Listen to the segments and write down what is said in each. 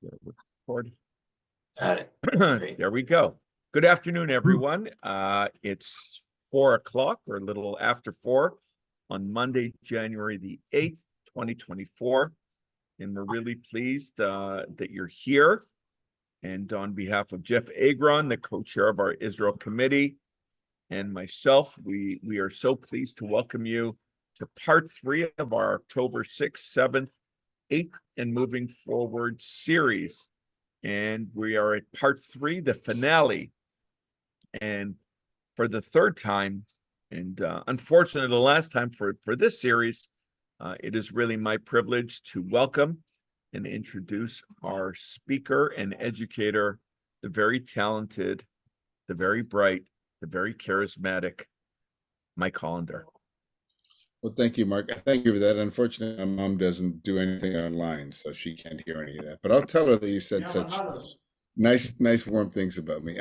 Record. Got it. There we go. Good afternoon, everyone. It's 4 o'clock or a little after 4 on Monday, January the 8th, 2024. And we're really pleased that you're here. And on behalf of Jeff Agron, the co-chair of our Israel committee, and myself, we are so pleased to welcome you to part 3 of our October 6th, 7th, 8th, and moving forward series. And we are at part 3, the finale. And for the third time, and unfortunately the last time for this series, it is really my privilege to welcome and introduce our speaker and educator, the very talented, the very bright, the very charismatic Mike Hollander. Well, thank you, Mark. Thank you for that. Unfortunately, my mom doesn't do anything online, so she can't hear any of that. But I'll tell her that you said such nice, warm things about me.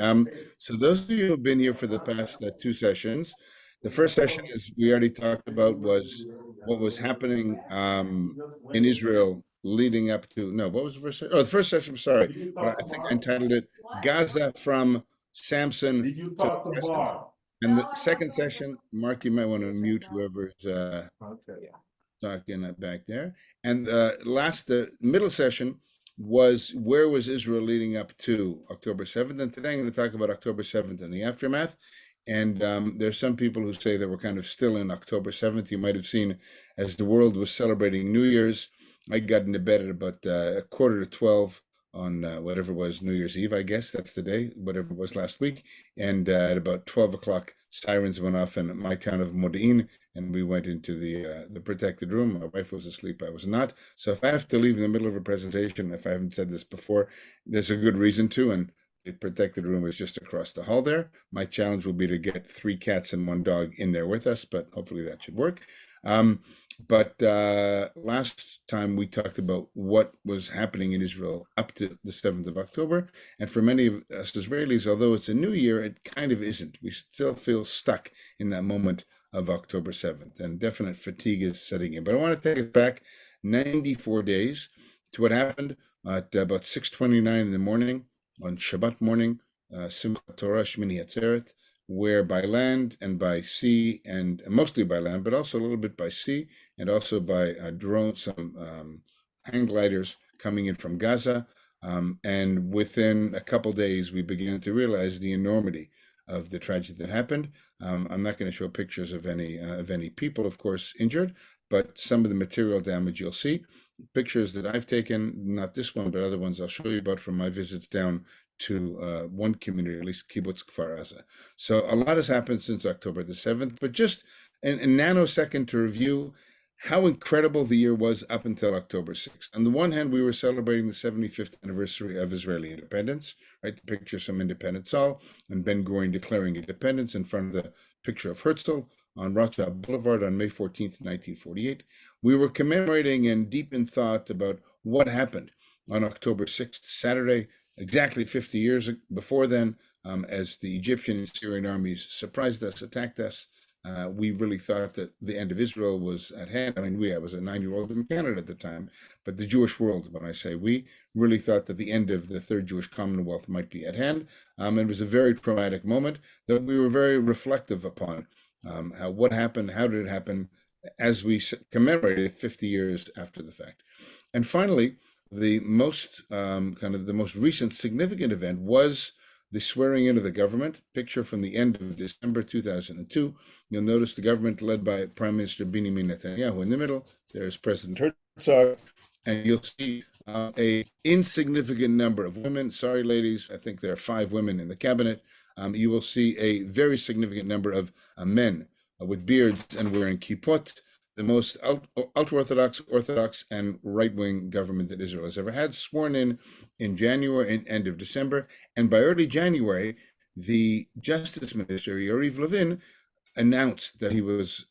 So those of you who have been here for the past 2 sessions, the first session, as we already talked about, was what was happening in Israel leading up to, no, what was the first session? Oh, the first session, sorry, but I think I entitled it Gaza from Samson to the present. And the second session, Mark, you might want to mute whoever's talking back there. And the middle session was where was Israel leading up to October 7th? And today I'm going to talk about October 7th and the aftermath. And there's some people who say that we're kind of still in October 7th. You might have seen as the world was celebrating New Year's, I got into bed at about 11:45 on whatever it was, New Year's Eve, I guess that's the day, whatever it was last week. And at about 12 o'clock, sirens went off in my town of Modi'in, and we went into the protected room. My wife was asleep, I was not. So if I have to leave in the middle of a presentation, if I haven't said this before, there's a good reason to, and the protected room is just across the hall there. My challenge will be to get 3 cats and 1 dog in there with us, but hopefully that should work. But last time we talked about what was happening in Israel up to the 7th of October. And for many of us Israelis, although it's a new year, it kind of isn't. We still feel stuck in that moment of October 7th, and definite fatigue is setting in. But I want to take us back 94 days to what happened at about 6:29 in the morning on Shabbat morning, Simchat Torah Shmini Atzeret, where by land and by sea, and mostly by land, but also a little bit by sea, and also by drones, some hang gliders coming in from Gaza. And within a couple days, we began to realize the enormity of the tragedy that happened. I'm not going to show pictures of any people, of course, injured, but some of the material damage you'll see. Pictures that I've taken, not this one, but other ones I'll show you about from my visits down to one community, at least Kibbutz Kfar Aza. So a lot has happened since October the 7th, but just a nanosecond to review how incredible the year was up until October 6th. On the one hand, we were celebrating the 75th anniversary of Israeli independence, right? The pictures from Independence Hall and Ben Gurion declaring independence in front of the picture of Herzl on Rothschild Boulevard on May 14th, 1948. We were commemorating and deep in thought about what happened on October 6th, Saturday, exactly 50 years before then, as the Egyptian and Syrian armies surprised us, attacked us. We really thought that the end of Israel was at hand. I mean, I was a 9-year-old in Canada at the time, but the Jewish world, when I say we, really thought that the end of the Third Jewish Commonwealth might be at hand. It was a very traumatic moment that we were very reflective upon. What happened, how did it happen, as we commemorated 50 years after the fact. And finally, the most the most recent significant event was the swearing in of the government. Picture from the end of December 2002. You'll notice the government led by Prime Minister Benjamin Netanyahu in the middle. There's President Herzog, and you'll see a insignificant number of women. Sorry, ladies, I think there are 5 women in the cabinet. You will see a very significant number of men with beards and wearing kippot. The most ultra-Orthodox, Orthodox, and right-wing government that Israel has ever had, sworn in January and end of December. And by early January, the Justice Minister, Yariv Levin, announced that he was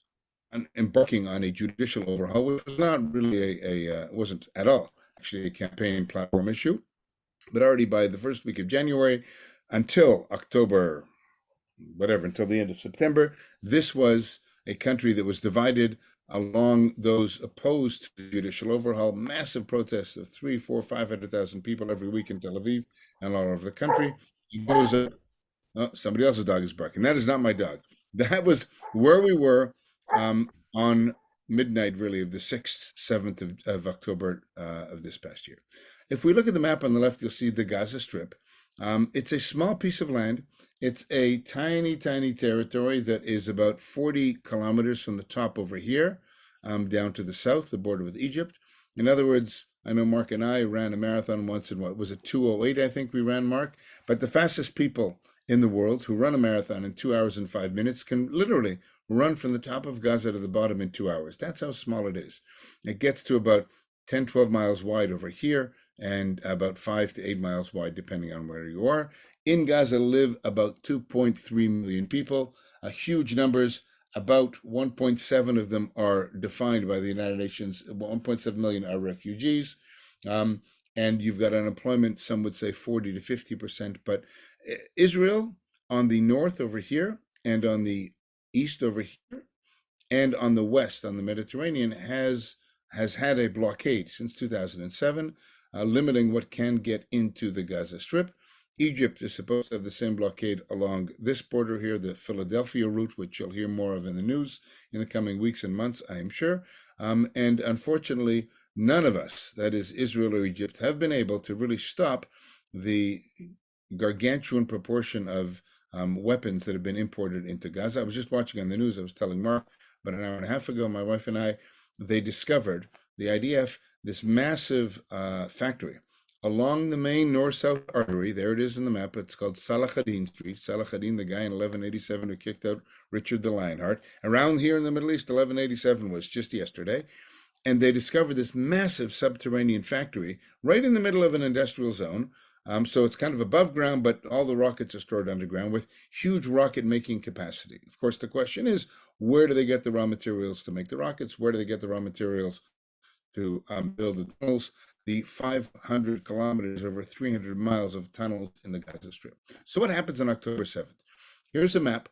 embarking on a judicial overhaul, which was not really wasn't at all actually a campaign platform issue. But already by the first week of January, until October, until the end of September, this was a country that was divided along those opposed to the judicial overhaul. Massive protests of 3, 4, 500,000 people every week in Tel Aviv and all over the country. He goes up. Oh, somebody else's dog is barking. That is not my dog. That was where we were on midnight, really, of the 6th, 7th of October of this past year. If we look at the map on the left, you'll see the Gaza Strip. It's a small piece of land. It's a tiny, tiny territory that is about 40 kilometers from the top over here, down to the south, the border with Egypt. In other words, I know Mark and I ran a marathon once in, what was it, 2:08, I think we ran, Mark? But the fastest people in the world who run a marathon in 2 hours and 5 minutes can literally run from the top of Gaza to the bottom in 2 hours. That's how small it is. It gets to about 10, 12 miles wide over here and about 5 to 8 miles wide, depending on where you are. In Gaza live about 2.3 million people, huge numbers. About 1.7 of them are defined by the United Nations. 1.7 million are refugees. And you've got unemployment, some would say 40 to 50%. But Israel on the north over here and on the east over here and on the west, on the Mediterranean, has had a blockade since 2007, limiting what can get into the Gaza Strip. Egypt is supposed to have the same blockade along this border here, the Philadelphia route, which you'll hear more of in the news in the coming weeks and months, I am sure. And unfortunately, none of us, that is Israel or Egypt, have been able to really stop the gargantuan proportion of weapons that have been imported into Gaza. I was just watching on the news, I was telling Mark about an hour and a half ago, my wife and I, they discovered, the IDF, this massive factory along the main north-south artery. There it is in the map. It's called Salah ad-Din Street. Salah ad-Din, the guy in 1187 who kicked out Richard the Lionheart. Around here in the Middle East, 1187 was just yesterday. And they discovered this massive subterranean factory right in the middle of an industrial zone. So it's kind of above ground, but all the rockets are stored underground with huge rocket making capacity. Of course, the question is, where do they get the raw materials to make the rockets? Where do they get the raw materials to build the tunnels? The 500 kilometers, over 300 miles of tunnels in the Gaza Strip. So what happens on October 7th? Here's a map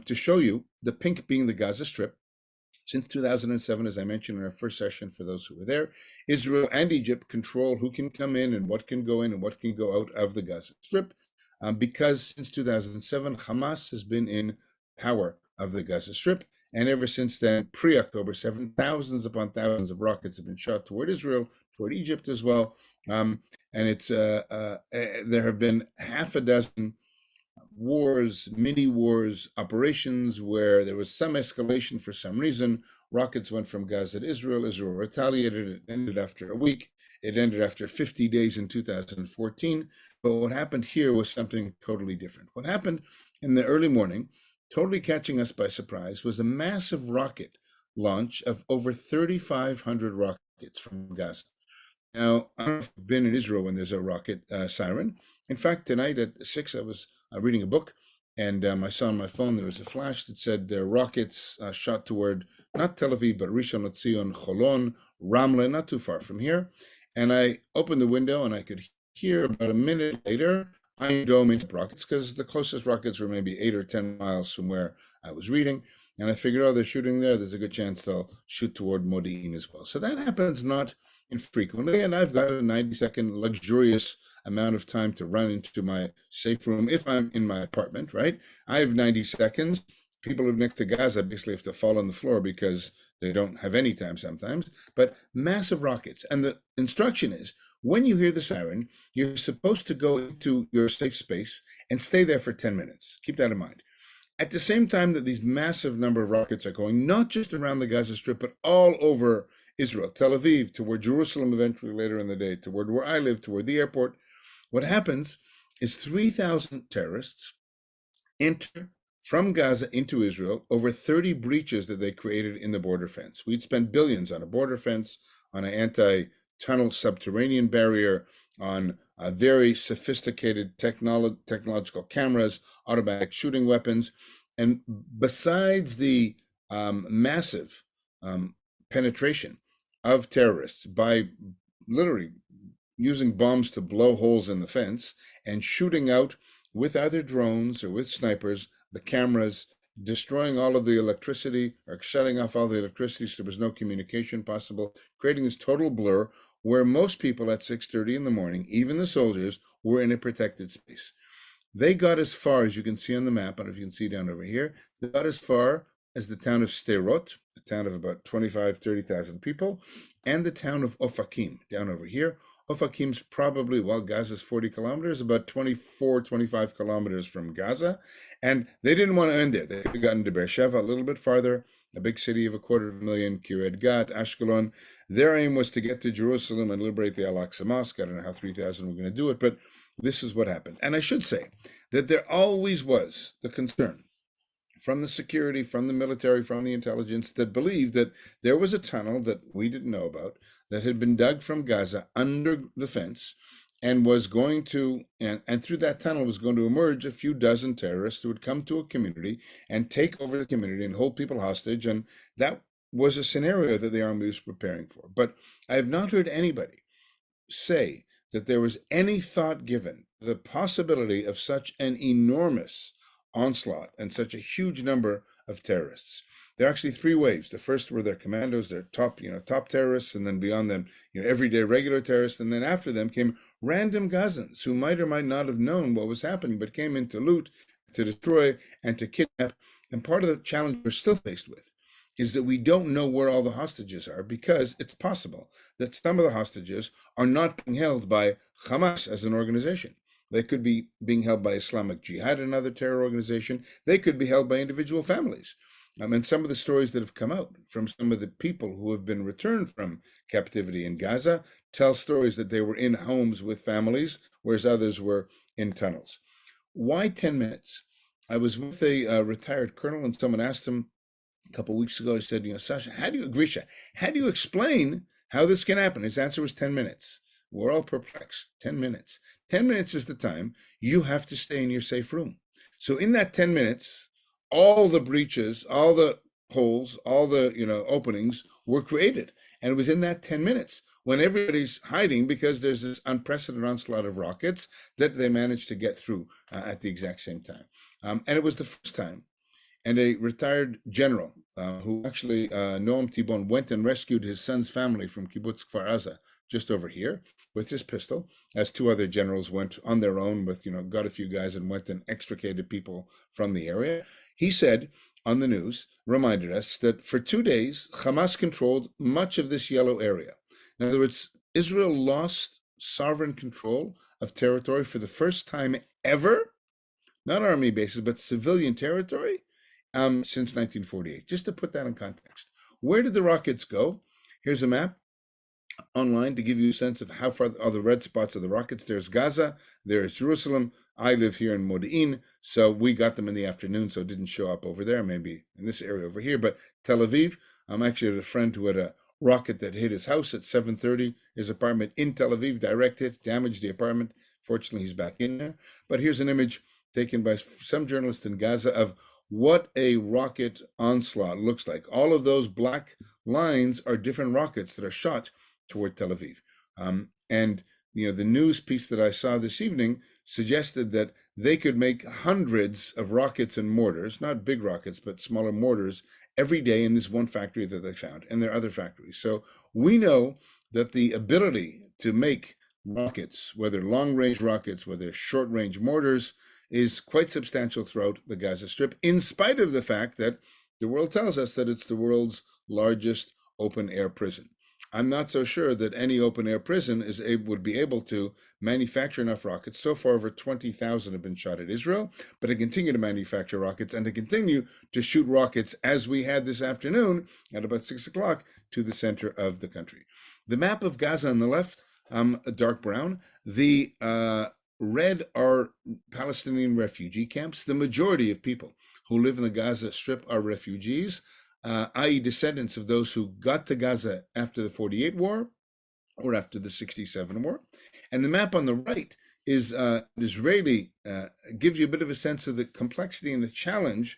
to show you, the pink being the Gaza Strip. Since 2007, as I mentioned in our first session, for those who were there, Israel and Egypt control who can come in and what can go in and what can go out of the Gaza Strip, because since 2007, Hamas has been in power of the Gaza Strip. And ever since then, pre-October 7th, thousands upon thousands of rockets have been shot toward Israel, toward Egypt as well. And it's there have been half a dozen wars, mini wars, operations where there was some escalation for some reason. Rockets went from Gaza to Israel. Israel retaliated. It ended after a week. It ended after 50 days in 2014. But what happened here was something totally different. What happened in the early morning, totally catching us by surprise, was a massive rocket launch of over 3,500 rockets from Gaza. Now, I don't know if you've been in Israel when there's a rocket siren. In fact, tonight at 6, I was reading a book, and I saw on my phone there was a flash that said there are rockets shot toward not Tel Aviv, but Rishon LeZion, Holon, Ramle, not too far from here. And I opened the window, and I could hear about a minute later Iron Dome into rockets, because the closest rockets were maybe 8 or 10 miles from where I was reading. And I figured, oh, they're shooting there. There's a good chance they'll shoot toward Modi'in as well. So that happens not infrequently. And I've got a 90-second luxurious amount of time to run into my safe room if I'm in my apartment, right? I have 90 seconds. People who live next to Gaza basically have to fall on the floor because they don't have any time sometimes. But massive rockets. And the instruction is, when you hear the siren, you're supposed to go into your safe space and stay there for 10 minutes. Keep that in mind. At the same time that these massive number of rockets are going, not just around the Gaza Strip, but all over Israel, Tel Aviv, toward Jerusalem eventually later in the day, toward where I live, toward the airport, what happens is 3,000 terrorists enter from Gaza into Israel over 30 breaches that they created in the border fence. We'd spent billions on a border fence, on an anti-tunnel subterranean barrier, on very sophisticated technological cameras, automatic shooting weapons. And besides the massive penetration of terrorists by literally using bombs to blow holes in the fence and shooting out with either drones or with snipers the cameras, destroying all of the electricity or shutting off all the electricity so there was no communication possible, creating this total blur where most people at 6:30 in the morning, even the soldiers, were in a protected space. They got as far as you can see on the map, I don't know if you can see down over here, they got as far as the town of Sderot, a town of about 30,000 people, and the town of Ofakim, down over here. Ofakim's probably, well, Gaza's 40 kilometers, about 24, 25 kilometers from Gaza. And they didn't want to end there. They could have gotten to Beersheba a little bit farther, a big city of 250,000, Kiryat Gat, Ashkelon. Their aim was to get to Jerusalem and liberate the Al-Aqsa Mosque. I don't know how 3,000 were going to do it, but this is what happened. And I should say that there always was the concern from the security, from the military, from the intelligence that believed that there was a tunnel that we didn't know about that had been dug from Gaza under the fence and was going to, and through that tunnel was going to emerge a few dozen terrorists who would come to a community and take over the community and hold people hostage. And that was a scenario that the army was preparing for. But I have not heard anybody say that there was any thought given to the possibility of such an enormous onslaught and such a huge number of terrorists. There are actually three waves. The first were their commandos, their top terrorists, and then beyond them, everyday regular terrorists, and then after them came random Gazans who might or might not have known what was happening, but came in to loot, to destroy, and to kidnap. And part of the challenge we're still faced with is that we don't know where all the hostages are, because it's possible that some of the hostages are not being held by Hamas as an organization. They could be being held by Islamic Jihad, another terror organization. They could be held by individual families. And some of the stories that have come out from some of the people who have been returned from captivity in Gaza tell stories that they were in homes with families, whereas others were in tunnels. Why 10 minutes? I was with a retired colonel, and someone asked him a couple of weeks ago, I said, Sasha, Grisha, how do you explain how this can happen? His answer was 10 minutes. We're all perplexed. 10 minutes. 10 minutes is the time you have to stay in your safe room. So in that 10 minutes, all the breaches, all the holes, all the openings were created. And it was in that 10 minutes when everybody's hiding because there's this unprecedented onslaught of rockets that they managed to get through at the exact same time. And it was the first time. And a retired general who actually, Noam Tibon, went and rescued his son's family from Kibbutz Kfar Aza, just over here, with his pistol, as two other generals went on their own with, got a few guys and went and extricated people from the area. He said on the news, reminded us that for 2 days, Hamas controlled much of this yellow area. In other words, Israel lost sovereign control of territory for the first time ever, not army bases, but civilian territory, since 1948. Just to put that in context. Where did the rockets go? Here's a map online to give you a sense of how far are the red spots of the rockets. There's Gaza, there's Jerusalem. I live here in Modi'in, so we got them in the afternoon, so it didn't show up over there, maybe in this area over here. But Tel Aviv, I'm actually a friend who had a rocket that hit his house at 7:30, his apartment in Tel Aviv, direct hit, damaged the apartment. Fortunately, he's back in there. But here's an image taken by some journalists in Gaza of what a rocket onslaught looks like. All of those black lines are different rockets that are shot toward Tel Aviv. And the news piece that I saw this evening suggested that they could make hundreds of rockets and mortars, not big rockets, but smaller mortars, every day in this one factory that they found, and there are other factories. So we know that the ability to make rockets, whether long-range rockets, whether short-range mortars, is quite substantial throughout the Gaza Strip, in spite of the fact that the world tells us that it's the world's largest open-air prison. I'm not so sure that any open-air prison would be able to manufacture enough rockets. So far, over 20,000 have been shot at Israel, but to continue to manufacture rockets and to continue to shoot rockets, as we had this afternoon at about 6 o'clock, to the center of the country. The map of Gaza on the left, dark brown. The red are Palestinian refugee camps. The majority of people who live in the Gaza Strip are refugees, i.e. descendants of those who got to Gaza after the 48 war or after the 67 war. And the map on the right is Israeli, gives you a bit of a sense of the complexity and the challenge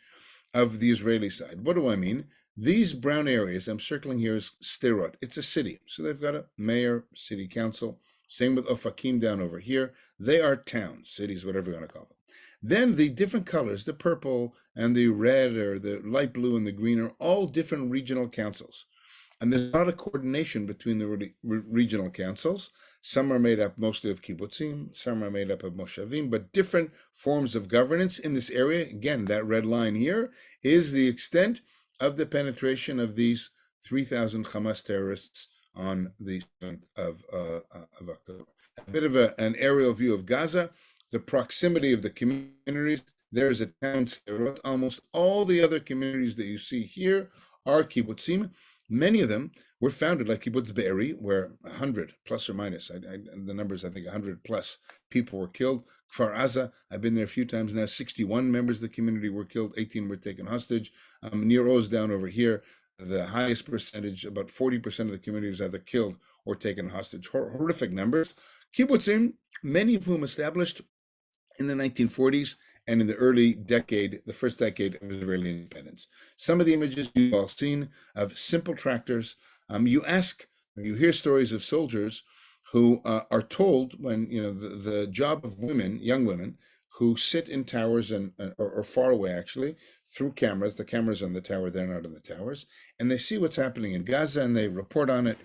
of the Israeli side. What do I mean? These brown areas I'm circling here is Sderot. It's a city. So they've got a mayor, city council, Same with Ofakim down over here. They are towns, cities, whatever you want to call them. Then the different colors, the purple and the red or the light blue and the green, are all different regional councils. And there's a lot of coordination between the regional councils. Some are made up mostly of kibbutzim, some are made up of moshavim, but different forms of governance in this area. Again, that red line here is the extent of the penetration of these 3,000 Hamas terrorists on the 7th of October. A bit of an aerial view of Gaza, the proximity of the communities. There is a town, Sderot. Almost all the other communities that you see here are kibbutzim. Many of them were founded like Kibbutz Be'eri, where 100 plus or minus, the numbers, I think 100 plus people were killed. Kfar Aza, I've been there a few times now, 61 members of the community were killed, 18 were taken hostage. Near Oz down over here, the highest percentage, about 40% of the community was either killed or taken hostage. Horrific numbers. Kibbutzim, many of whom established in the 1940s and in the early decade, the first decade of Israeli independence. Some of the images you've all seen of simple tractors. You hear stories of soldiers who are told when, the job of women, young women, who sit in towers or far away actually, through cameras. The cameras on the tower, they're not on the towers, and they see what's happening in Gaza and they report on it.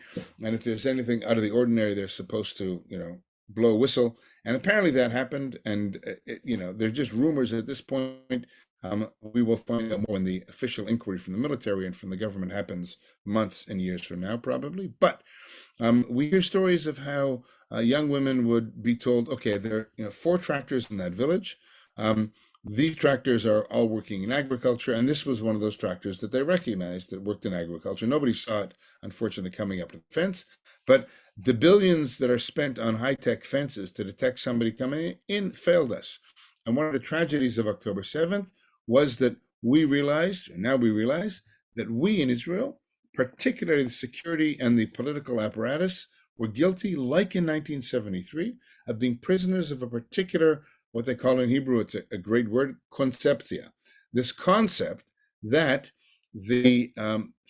And if there's anything out of the ordinary, they're supposed to, blow a whistle. And apparently that happened. And, they're just rumors at this point. We will find out more when the official inquiry from the military and from the government happens months and years from now, probably. But we hear stories of how young women would be told, okay, there are 4 tractors in that village. These tractors are all working in agriculture, and this was one of those tractors that they recognized that worked in agriculture. Nobody saw it, unfortunately, coming up to the fence, but the billions that are spent on high-tech fences to detect somebody coming in failed us. And one of the tragedies of October 7th was that we realize that we in Israel, particularly the security and the political apparatus, were guilty, like in 1973, of being prisoners of a particular, what they call in Hebrew, it's a great word, conceptia. This concept that the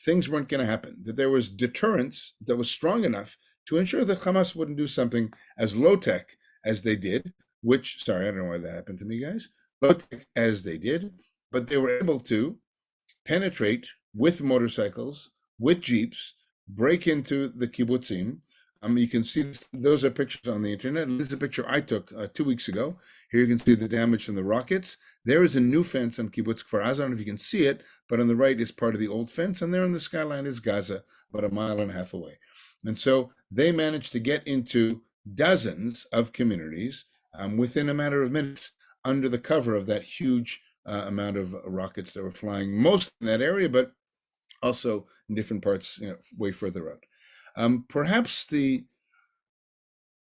things weren't going to happen, that there was deterrence that was strong enough to ensure that Hamas wouldn't do something as low-tech as they did, which, sorry, I don't know why that happened to me, guys, low-tech as they did, but they were able to penetrate with motorcycles, with jeeps, break into the kibbutzim. You can see those are pictures on the internet. This is a picture I took 2 weeks ago. Here you can see the damage from the rockets. There is a new fence on Kibbutz Kfar Aza. I don't know if you can see it, but on the right is part of the old fence, and there on the skyline is Gaza, about a mile and a half away. And so they managed to get into dozens of communities within a matter of minutes under the cover of that huge amount of rockets that were flying, most in that area, but also in different parts, way further out. Perhaps the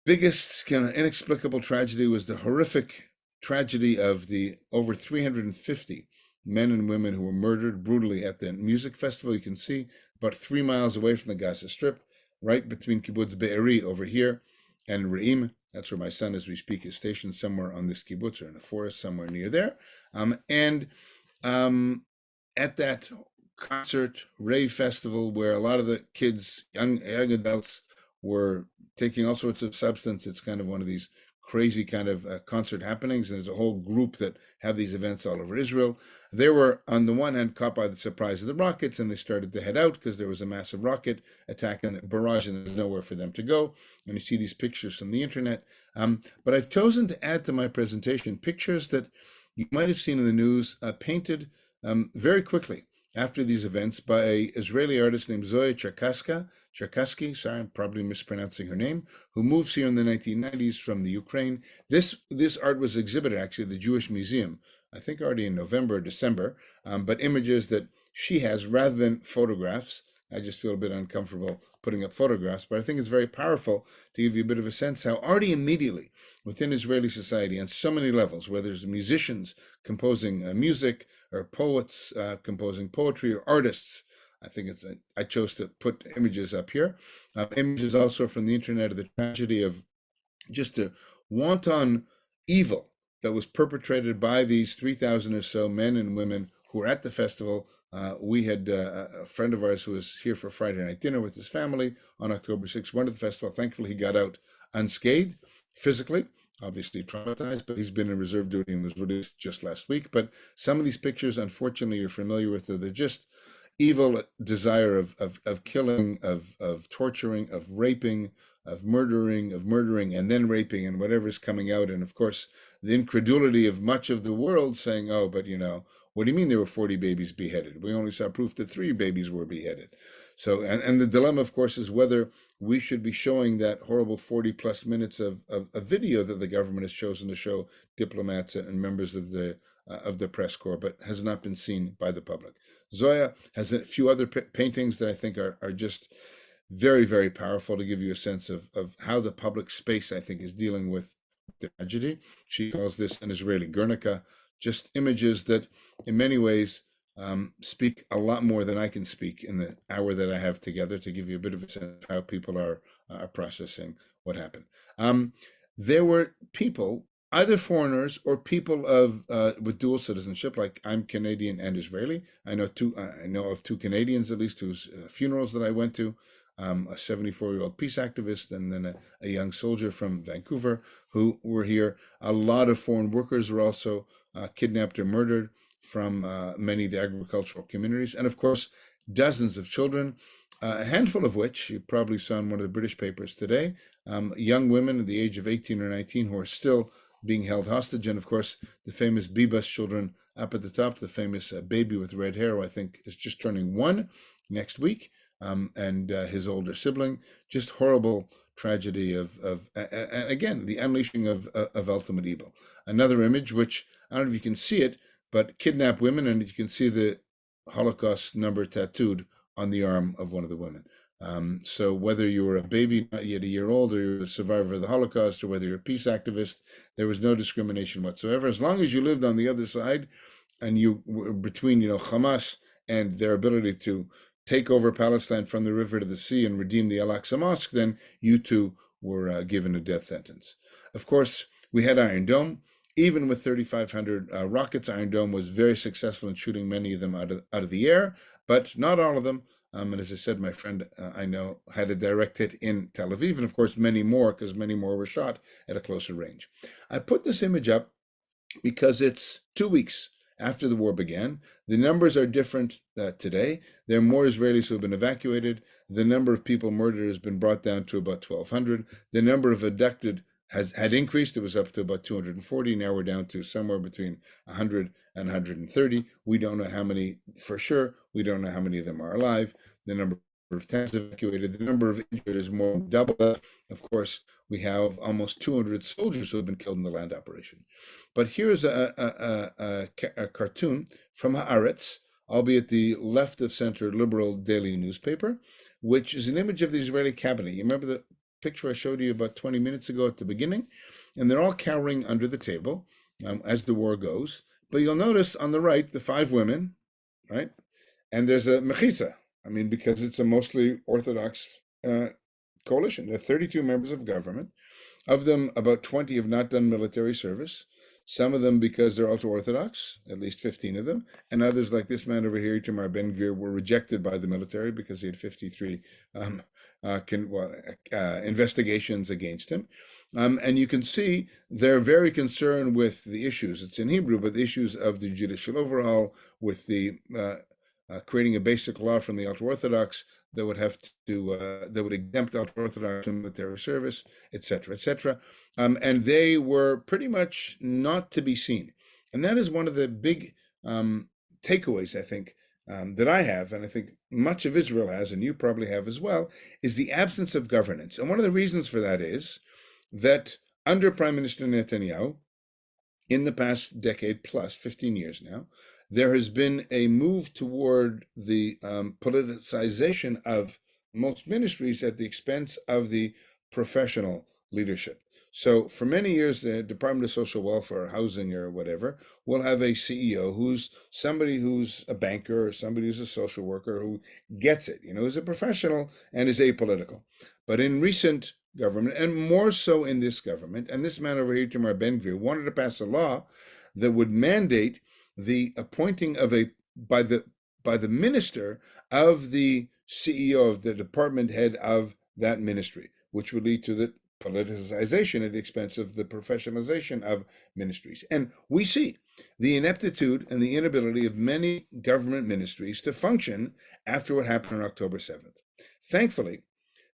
biggest kind of inexplicable tragedy was the horrific tragedy of the over 350 men and women who were murdered brutally at the music festival. You can see about 3 miles away from the Gaza Strip, right between Kibbutz Be'eri over here and Re'im. That's where my son, as we speak, is stationed, somewhere on this kibbutz or in a forest somewhere near there. At that concert, rave festival, where a lot of the kids, young adults, were taking all sorts of substance. It's kind of one of these crazy kind of concert happenings, and there's a whole group that have these events all over Israel. They were, on the one hand, caught by the surprise of the rockets, and they started to head out because there was a massive rocket attack and a barrage, and there's nowhere for them to go. And you see these pictures from the internet. But I've chosen to add to my presentation pictures that you might have seen in the news, painted very quickly after these events by an Israeli artist named Zoe Cherkassky, sorry, I'm probably mispronouncing her name, who moves here in the 1990s from the Ukraine. This art was exhibited actually at the Jewish Museum, I think already in November or December, but images that she has rather than photographs. I just feel a bit uncomfortable putting up photographs, but I think it's very powerful to give you a bit of a sense how already immediately within Israeli society on so many levels, whether it's musicians composing music or poets composing poetry or artists, I chose to put images up here. Images also from the internet of the tragedy of just a wanton evil that was perpetrated by these 3,000 or so men and women who were at the festival. We had a friend of ours who was here for Friday night dinner with his family on October 6th, went to the festival. Thankfully, he got out unscathed physically, obviously traumatized, but he's been in reserve duty and was released just last week. But some of these pictures, unfortunately, you're familiar with. They're just evil desire of killing, of torturing, of raping, of murdering, and then raping, and whatever's coming out. And of course, the incredulity of much of the world saying, oh, but what do you mean there were 40 babies beheaded? We only saw proof that 3 babies were beheaded. So, and the dilemma, of course, is whether we should be showing that horrible 40 plus minutes of video that the government has chosen to show diplomats and members of the press corps, but has not been seen by the public. Zoya has a few other paintings that I think are just very, very powerful to give you a sense of how the public space, I think, is dealing with the tragedy. She calls this an Israeli Guernica, just images that in many ways speak a lot more than I can speak in the hour that I have together, to give you a bit of a sense of how people are processing what happened. There were people, either foreigners or people of with dual citizenship, like I'm Canadian and Israeli. I know of 2 Canadians at least whose funerals that I went to. A 74-year-old peace activist, and then a young soldier from Vancouver who were here. A lot of foreign workers were also kidnapped or murdered from many of the agricultural communities. And of course, dozens of children, a handful of which you probably saw in one of the British papers today, young women at the age of 18 or 19 who are still being held hostage. And of course, the famous Bibas children up at the top, the famous baby with red hair, who I think is just turning 1 next week. And his older sibling, just horrible tragedy of again, the unleashing of ultimate evil. Another image, which I don't know if you can see it, but kidnapped women, and you can see the Holocaust number tattooed on the arm of one of the women. So whether you were a baby, not yet a year old, or you're a survivor of the Holocaust, or whether you're a peace activist, there was no discrimination whatsoever. As long as you lived on the other side, and you were between, Hamas and their ability to take over Palestine from the river to the sea and redeem the Al-Aqsa Mosque, then you too were given a death sentence. Of course, we had Iron Dome. Even with 3,500 rockets, Iron Dome was very successful in shooting many of them out of the air, but not all of them. And as I said, my friend I know had a direct hit in Tel Aviv, and of course many more, because many more were shot at a closer range. I put this image up because it's 2 weeks after the war began. The numbers are different today. There are more Israelis who have been evacuated. The number of people murdered has been brought down to about 1,200. The number of abducted had increased. It was up to about 240. Now we're down to somewhere between 100 and 130. We don't know how many for sure. We don't know how many of them are alive. The number of tanks evacuated, the number of injured is more than double that. Of course, we have almost 200 soldiers who have been killed in the land operation. But here's a cartoon from Haaretz, albeit the left of center liberal daily newspaper, which is an image of the Israeli cabinet. You remember the picture I showed you about 20 minutes ago at the beginning? And they're all cowering under the table as the war goes. But you'll notice on the right, the 5 women, right? And there's a mechitza. I mean, because it's a mostly Orthodox coalition. There are 32 members of government. Of them, about 20 have not done military service. Some of them because they're ultra-Orthodox, at least 15 of them. And others, like this man over here, Itamar Ben-Gvir, were rejected by the military because he had 53 investigations against him. And you can see they're very concerned with the issues. It's in Hebrew, but the issues of the judicial overhaul, with the creating a basic law from the ultra-Orthodox that would have to that would exempt ultra-Orthodox from military service, etc., etc. And they were pretty much not to be seen. And that is one of the big takeaways, I think, that I have, and I think much of Israel has, and you probably have as well, is the absence of governance. And one of the reasons for that is that under Prime Minister Netanyahu, in the past decade plus, 15 years now, there has been a move toward the politicization of most ministries at the expense of the professional leadership. So for many years, the Department of Social Welfare, Housing, or whatever, will have a CEO who's somebody who's a banker, or somebody who's a social worker who gets it, is a professional and is apolitical. But in recent government, and more so in this government, and this man over here, Itamar Ben-Gvir, wanted to pass a law that would mandate the appointing of by the minister of the CEO, of the department head of that ministry, which would lead to the politicization at the expense of the professionalization of ministries. And we see the ineptitude and the inability of many government ministries to function after what happened on October 7th. Thankfully,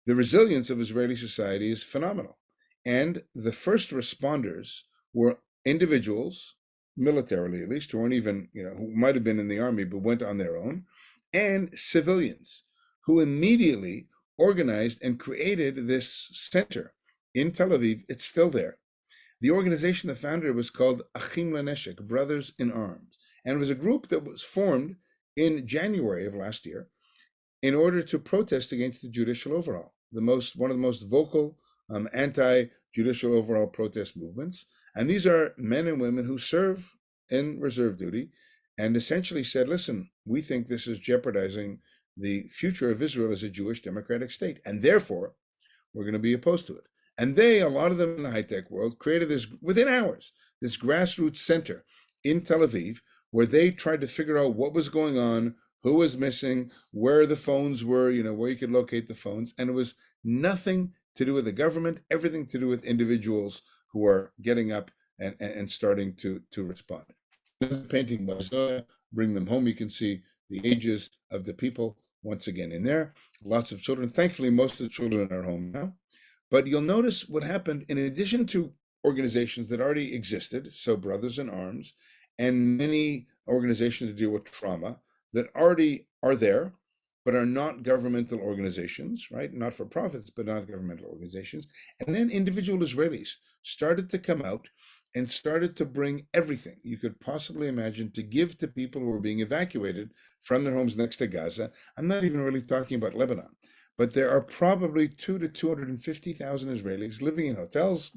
the resilience of Israeli society is phenomenal. And the first responders were individuals, militarily at least, who weren't even, who might have been in the army but went on their own, and civilians who immediately organized and created this center in Tel Aviv. It's still there. The organization that founded it was called Achim Laneshek, Brothers in Arms. And it was a group that was formed in January of last year in order to protest against the judicial overhaul, one of the most vocal anti-judicial overhaul protest movements. And these are men and women who serve in reserve duty and essentially said, listen, we think this is jeopardizing the future of Israel as a Jewish democratic state, and therefore we're going to be opposed to it. And they, a lot of them in the high-tech world, created this, within hours, this grassroots center in Tel Aviv, where they tried to figure out what was going on, who was missing, where the phones were, where you could locate the phones. And it was nothing to do with the government, everything to do with individuals who are getting up and starting to respond. The painting by Zoya, Bring Them Home. You can see the ages of the people once again in there. Lots of children. Thankfully, most of the children are home now. But you'll notice what happened in addition to organizations that already existed, so Brothers in Arms, and many organizations to deal with trauma that already are there, but are not governmental organizations, right? Not for profits, but not governmental organizations. And then individual Israelis started to come out and started to bring everything you could possibly imagine to give to people who were being evacuated from their homes next to Gaza. I'm not even really talking about Lebanon, but there are probably 200,000 to 250,000 Israelis living in hotels.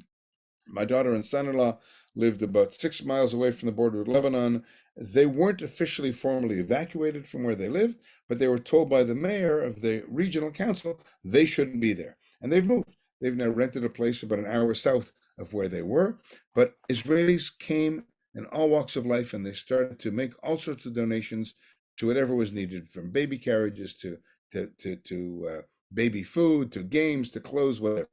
My daughter and son-in-law lived about 6 miles away from the border with Lebanon. They weren't officially formally evacuated from where they lived, but they were told by the mayor of the regional council they shouldn't be there. And they've moved. They've now rented a place about an hour south of where they were. But Israelis came in all walks of life, and they started to make all sorts of donations to whatever was needed, from baby carriages to baby food, to games, to clothes, whatever.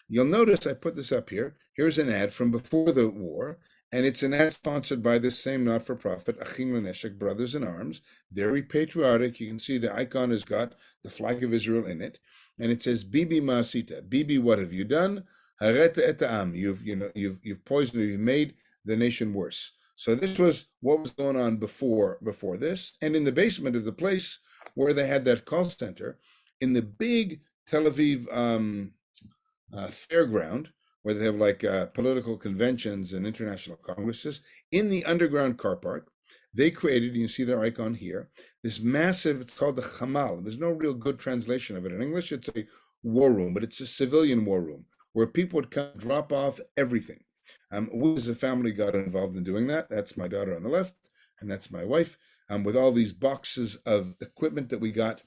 You'll notice I put this up here. Here's an ad from before the war, and it's an ad sponsored by this same not-for-profit, Achim Laneshek, Brothers in Arms. Very patriotic. You can see the icon has got the flag of Israel in it, and it says, Bibi Ma'asita. Bibi, what have you done? Hareta et ha'am. You've poisoned, you've made the nation worse. So this was what was going on before this, and in the basement of the place where they had that call center, in the big Tel Aviv fairground, where they have political conventions and international congresses, in the underground car park, they created, you see their icon here, this massive, it's called the Hamal. There's no real good translation of it in English. It's a war room, but it's a civilian war room where people would come drop off everything. We as a family got involved in doing that. That's my daughter on the left, and that's my wife, with all these boxes of equipment that we got,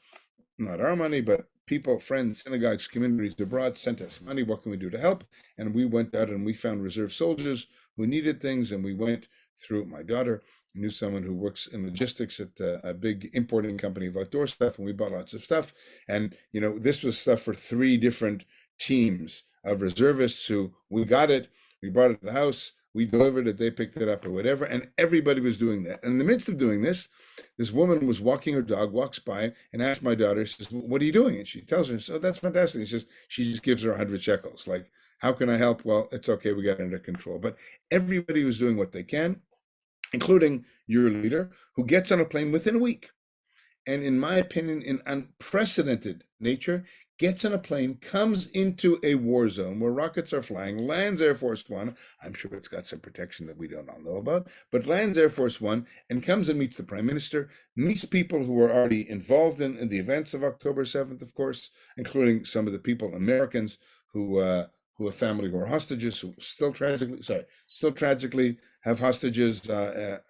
not our money, but people, friends, synagogues, communities abroad sent us money. What can we do to help? And we went out and we found reserve soldiers who needed things. And we went through, my daughter knew someone who works in logistics at a big importing company of outdoor stuff. And we bought lots of stuff. And, this was stuff for 3 different teams of reservists who, we got it, we brought it to the house, we delivered it, they picked it up or whatever, and everybody was doing that. And in the midst of doing this, this woman was walking her dog, walks by and asks my daughter, says, what are you doing? And she tells her, so that's fantastic. She just gives her 100 shekels. Like, how can I help? Well, it's okay, we got it under control. But everybody was doing what they can, including your leader, who gets on a plane within a week. And in my opinion, in unprecedented nature, gets on a plane, comes into a war zone where rockets are flying, lands Air Force One. I'm sure it's got some protection that we don't all know about, but lands Air Force One and comes and meets the Prime Minister, meets people who were already involved in the events of October 7th, of course, including some of the people, Americans, who have family who are hostages, who still tragically have hostages, are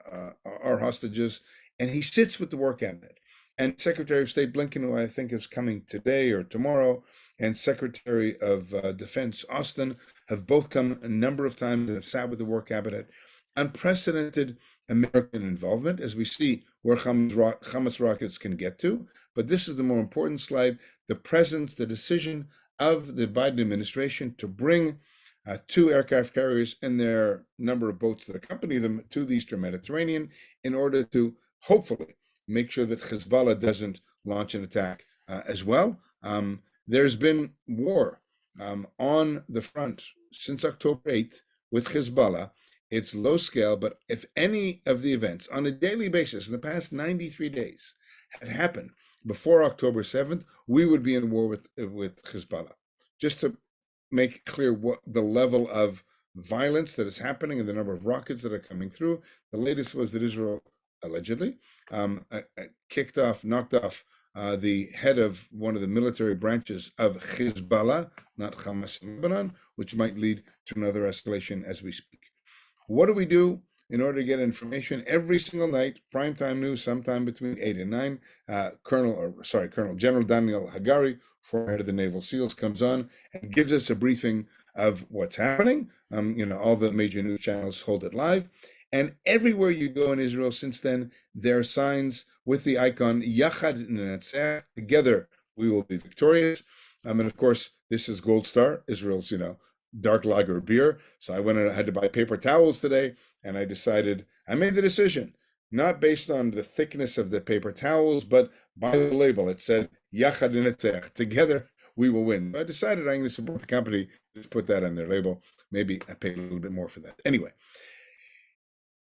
hostages. And he sits with the war cabinet. And Secretary of State Blinken, who I think is coming today or tomorrow, and Secretary of Defense Austin have both come a number of times and have sat with the war cabinet. Unprecedented American involvement, as we see where Hamas rockets can get to. But this is the more important slide, the presence, the decision of the Biden administration to bring 2 aircraft carriers and their number of boats that accompany them to the Eastern Mediterranean in order to hopefully make sure that Hezbollah doesn't launch an attack as well. There's been war on the front since October 8th with Hezbollah. It's low scale, but if any of the events on a daily basis in the past 93 days had happened before October 7th, we would be in war with Hezbollah. Just to make clear what the level of violence that is happening and the number of rockets that are coming through. The latest was that Israel allegedly knocked off the head of one of the military branches of Hezbollah, not Hamas in Lebanon, which might lead to another escalation as we speak. What do we do in order to get information? Every single night, primetime news, sometime between 8 and 9, Colonel General Daniel Hagari, former head of the Naval SEALs, comes on and gives us a briefing of what's happening. All the major news channels hold it live. And everywhere you go in Israel since then, there are signs with the icon Yachad Nenatzeh, together we will be victorious. And of course, this is Gold Star, Israel's, dark lager beer. So I went and I had to buy paper towels today, and I made the decision, not based on the thickness of the paper towels, but by the label. It said Yachad Nenatzeh, together we will win. I decided I'm going to support the company, just put that on their label. Maybe I paid a little bit more for that. Anyway,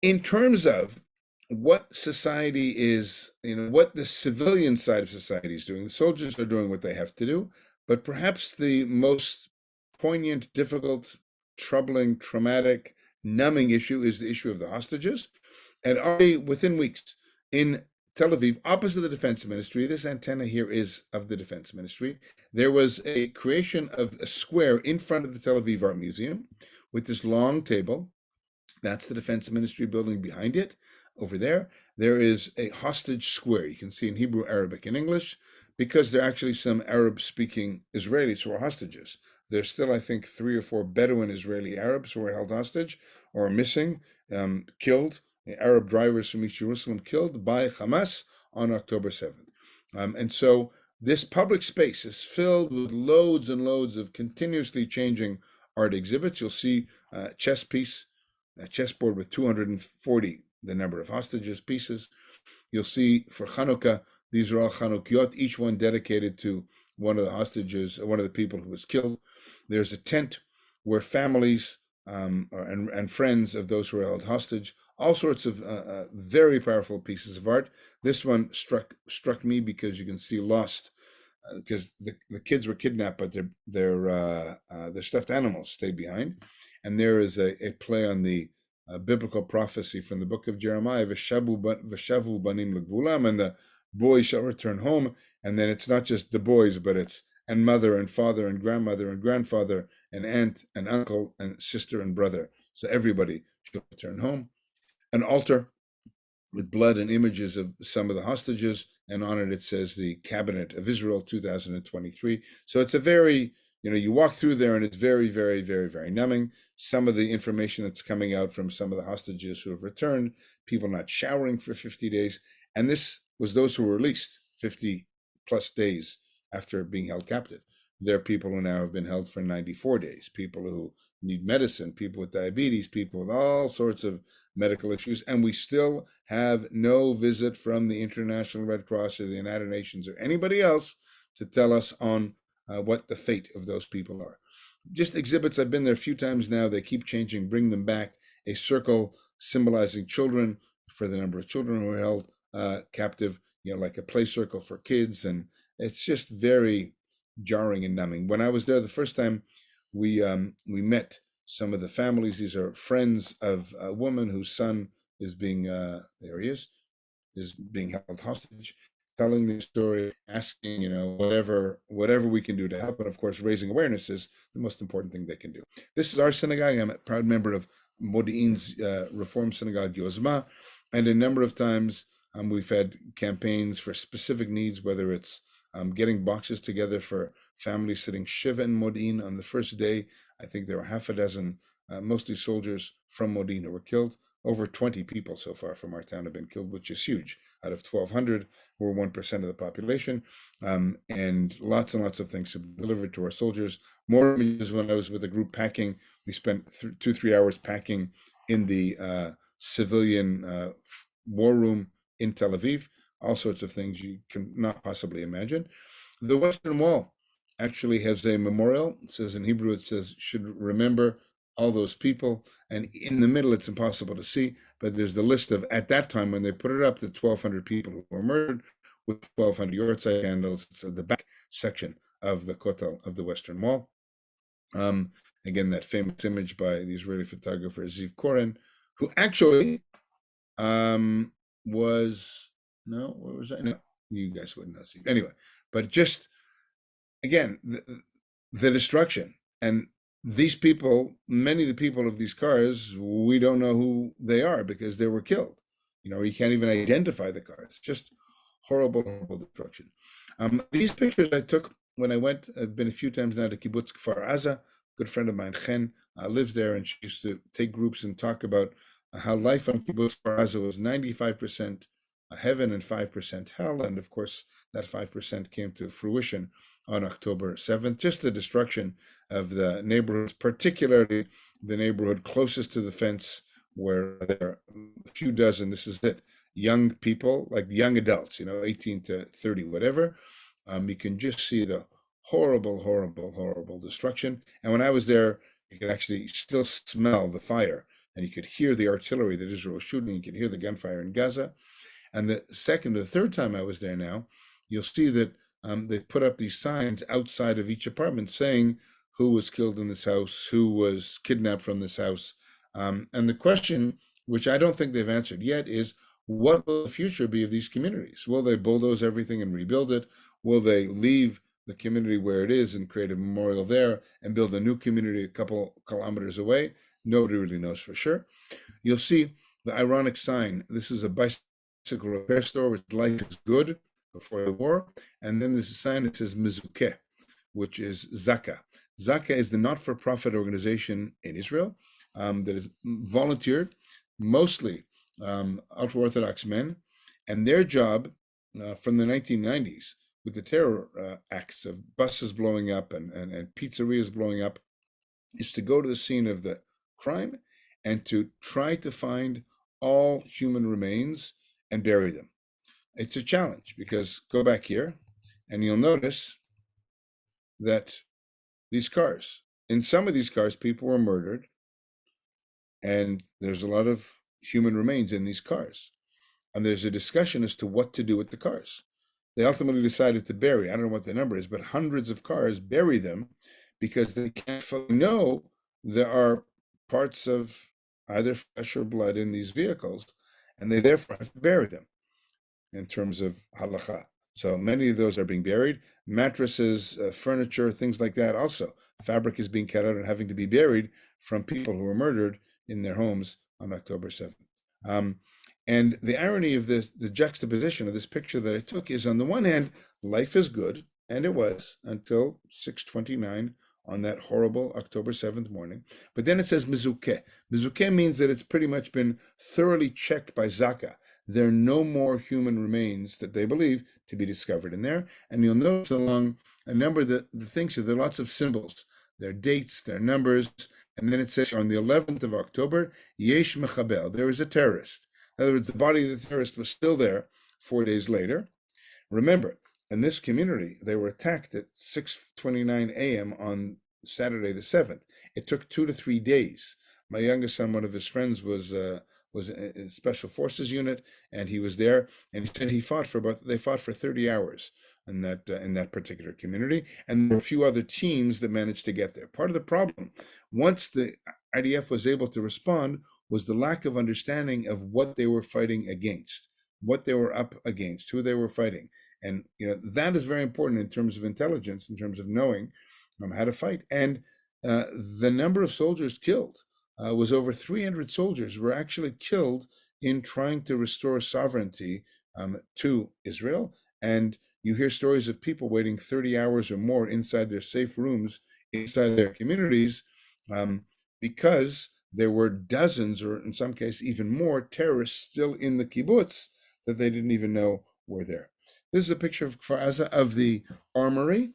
in terms of what society is, what the civilian side of society is doing, the soldiers are doing what they have to do, but perhaps the most poignant, difficult, troubling, traumatic, numbing issue is the issue of the hostages. And already within weeks in Tel Aviv, opposite the defense ministry, this antenna here is of the defense ministry, there was a creation of a square in front of the Tel Aviv Art Museum with this long table. That's the defense ministry building behind it. Over there, there is a hostage square. You can see in Hebrew, Arabic, and English, because there are actually some Arab-speaking Israelis who are hostages. There's still, I think, 3 or 4 Bedouin Israeli Arabs who are held hostage or missing, killed, Arab drivers from East Jerusalem killed by Hamas on October 7th. And so this public space is filled with loads and loads of continuously changing art exhibits. You'll see a chessboard with 240, the number of hostages pieces. You'll see for Hanukkah, these are all Chanukiot, each one dedicated to one of the hostages, one of the people who was killed. There's a tent where families and friends of those who were held hostage, all sorts of very powerful pieces of art. This one struck me because you can see lost, because the kids were kidnapped, but their stuffed animals stayed behind. And there is a play on the biblical prophecy from the book of Jeremiah, V'shavu banim legvulam, and the boys shall return home. And then it's not just the boys, but it's and mother and father and grandmother and grandfather and aunt and uncle and sister and brother. So everybody shall return home. An altar with blood and images of some of the hostages, and on it says the Cabinet of Israel 2023. So it's a very, you walk through there and it's very, very, very, very numbing. Some of the information that's coming out from some of the hostages who have returned, people not showering for 50 days. And this was those who were released 50 plus days after being held captive. There are people who now have been held for 94 days, people who need medicine, people with diabetes, people with all sorts of medical issues. And we still have no visit from the International Red Cross or the United Nations or anybody else to tell us on what the fate of those people are. Just exhibits, I've been there a few times now. They keep changing, bring them back. A circle symbolizing children for the number of children who are held captive, like a play circle for kids. And it's just very jarring and numbing. When I was there the first time, we met some of the families. These are friends of a woman whose son is being, there he is being held hostage, telling the story, asking, whatever we can do to help. And of course, raising awareness is the most important thing they can do. This is our synagogue. I'm a proud member of Modi'in's Reform Synagogue Yozma. And a number of times we've had campaigns for specific needs, whether it's getting boxes together for families sitting Shiva in Modi'in on the first day. I think there were half a dozen, mostly soldiers from Modi'in who were killed over 20 people so far from our town have been killed, which is huge. Out of 1,200, we're 1% of the population, and lots of things have been delivered to our soldiers. More images when I was with a group packing. We spent 2-3 hours packing in the civilian war room in Tel Aviv. All sorts of things you can not possibly imagine. The Western Wall actually has a memorial. It says in Hebrew, it says, should remember all those people. And in the middle, it's impossible to see, but there's the list of, at that time, when they put it up, the 1,200 people who were murdered with 1,200 yortzeit candles. It's at the back section of the Kotel of the Western Wall. Again, that famous image by the Israeli photographer Ziv Koren, who actually was, no, where was I? No, you guys wouldn't know. Anyway, but just, again, the destruction. And these people, many of the people of these cars, we don't know who they are because they were killed. You can't even identify the cars. Just horrible destruction. These pictures I took when I went, I've been a few times now to Kibbutz Kfar Aza. Good friend of mine, Chen, lives there, and she used to take groups and talk about how life on Kibbutz Kfar Aza was 95% heaven and 5% hell. And of course, that 5% came to fruition on October 7th. Just the destruction of the neighborhoods, particularly the neighborhood closest to the fence, where there are a few dozen, this is it, young people, like young adults, 18 to 30, whatever. You can just see the horrible destruction. And when I was there, you could actually still smell the fire, and you could hear the artillery that Israel was shooting. You could hear the gunfire in Gaza. And the second or third time I was there now, you'll see that they put up these signs outside of each apartment saying who was killed in this house, who was kidnapped from this house. And the question, which I don't think they've answered yet, is what will the future be of these communities? Will they bulldoze everything and rebuild it? Will they leave the community where it is and create a memorial there and build a new community a couple kilometers away? Nobody really knows for sure. You'll see the ironic sign. This is a bicycle repair store, which life is good before the war. And then there's a sign that says Mezukeh, which is Zaka. Zaka is the not-for-profit organization in Israel that is volunteered, mostly ultra-Orthodox men, and their job from the 1990s with the terror acts of buses blowing up and pizzerias blowing up is to go to the scene of the crime and to try to find all human remains and bury them. It's a challenge because go back here and you'll notice that these cars, in some of these cars, people were murdered, and there's a lot of human remains in these cars. And there's a discussion as to what to do with the cars. They ultimately decided to bury, I don't know what the number is, but hundreds of cars, bury them because they can't fully know there are parts of either flesh or blood in these vehicles, and they therefore have to bury them in terms of halacha. So many of those are being buried. Mattresses, furniture, things like that also. Fabric is being cut out and having to be buried from people who were murdered in their homes on October 7th. And the irony of this, the juxtaposition of this picture that I took is, on the one hand, life is good, and it was until 6:29 on that horrible October 7th morning. But then it says mezukeh. Mezukeh means that it's pretty much been thoroughly checked by Zaka. There are no more human remains that they believe to be discovered in there. And you'll notice along a number of the things, there are lots of symbols. There are dates, there are numbers. And then it says on the 11th of October, Yesh Mechabel, there is a terrorist. In other words, the body of the terrorist was still there 4 days later. Remember, in this community, they were attacked at 6:29 a.m. on Saturday the 7th. It took 2 to 3 days. My youngest son, one of his friends, was in a special forces unit, and he was there, and he said they fought for 30 hours in that particular community, and there were a few other teams that managed to get there. Part of the problem, once the IDF was able to respond, was the lack of understanding of what they were fighting against, what they were up against, who they were fighting. And that is very important in terms of intelligence, in terms of knowing how to fight. And the number of soldiers killed was over 300 soldiers were actually killed in trying to restore sovereignty to Israel. And you hear stories of people waiting 30 hours or more inside their safe rooms, inside their communities, because there were dozens, or in some cases even more, terrorists still in the kibbutz that they didn't even know were there. This is a picture of Kfar Aza, of the armory,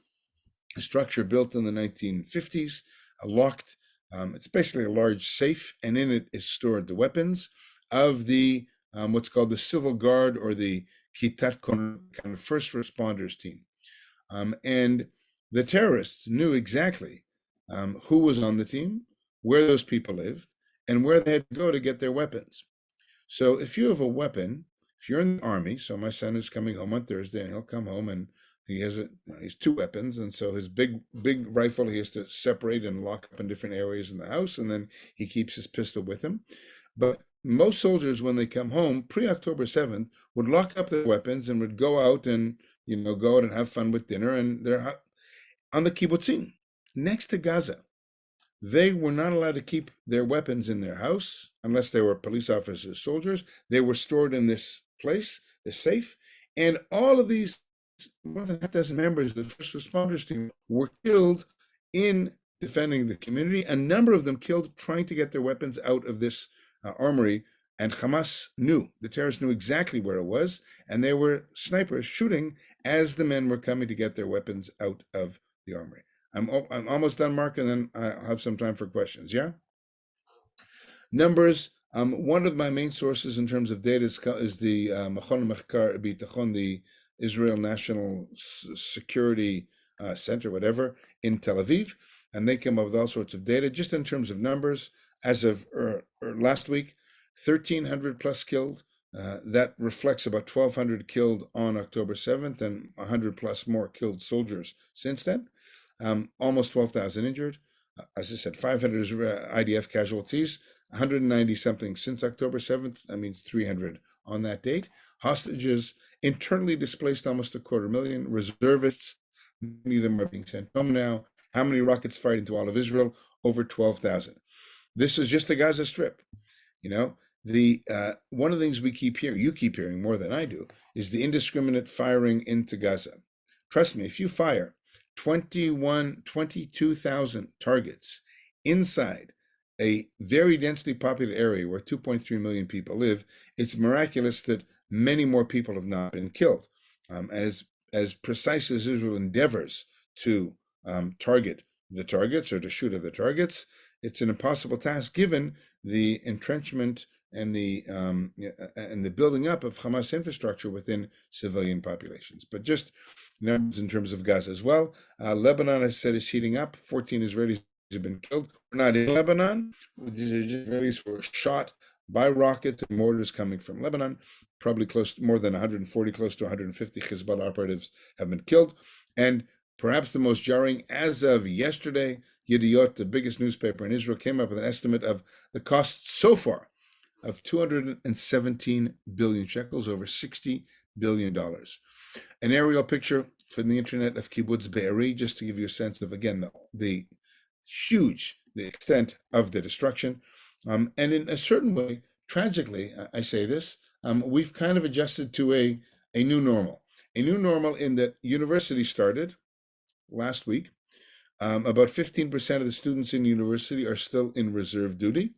a structure built in the 1950s, locked. It's basically a large safe, and in it is stored the weapons of the what's called the Civil Guard, or the Kitat Kon, kind of first responders team. And the terrorists knew exactly who was on the team, where those people lived, and where they had to go to get their weapons. So if you have a weapon, if you're in the army, so my son is coming home on Thursday, and he'll come home and he's two weapons, and so his big rifle he has to separate and lock up in different areas in the house, and then he keeps his pistol with him. But most soldiers, when they come home pre-October 7th, would lock up their weapons and would go out and go out and have fun with dinner, and they're on the kibbutzim next to Gaza. They were not allowed to keep their weapons in their house unless they were police officers, soldiers. They were stored in this place, the safe, and all of these more than half a dozen members of the first responders team were killed in defending the community. A number of them killed trying to get their weapons out of this armory. And Hamas knew, the terrorists knew exactly where it was, and they were snipers shooting as the men were coming to get their weapons out of the armory. I'm almost done, Mark, and then I'll have some time for questions. Yeah? Numbers. One of my main sources in terms of data is the Machon Mechkar Bitachon, the Israel National Security Center, whatever, in Tel Aviv, and they came up with all sorts of data. Just in terms of numbers, as of last week, 1,300 plus killed. That reflects about 1,200 killed on October 7th, and 100 plus more killed soldiers since then. Almost 12,000 injured. As I said, 500 IDF casualties, 190 something since October 7th. That means 300 on that date. Hostages internally displaced, almost 250,000. Reservists, many of them are being sent home now. How many rockets fired into all of Israel? Over 12,000. This is just the Gaza Strip. The one of the things we keep hearing, you keep hearing more than I do, is the indiscriminate firing into Gaza. Trust me, if you fire 22,000 targets inside a very densely populated area where 2.3 million people live, it's miraculous that many more people have not been killed. As precise as Israel endeavors to target the targets, or to shoot at the targets, it's an impossible task given the entrenchment and the building up of Hamas infrastructure within civilian populations. But just numbers in terms of Gaza as well. Lebanon, as I said, is heating up. 14 Israelis have been killed. We're not in Lebanon. These Israelis were shot by rockets and mortars coming from Lebanon. Probably more than 140, close to 150 Hezbollah operatives have been killed. And perhaps the most jarring, as of yesterday, Yediot, the biggest newspaper in Israel, came up with an estimate of the cost so far of 217 billion shekels, over $60 billion. An aerial picture from the internet of Kibbutz Be'eri, just to give you a sense of, again, the extent of the destruction. And in a certain way, tragically, I say this, we've kind of adjusted to a new normal. A new normal in that university started last week. About 15% of the students in university are still in reserve duty.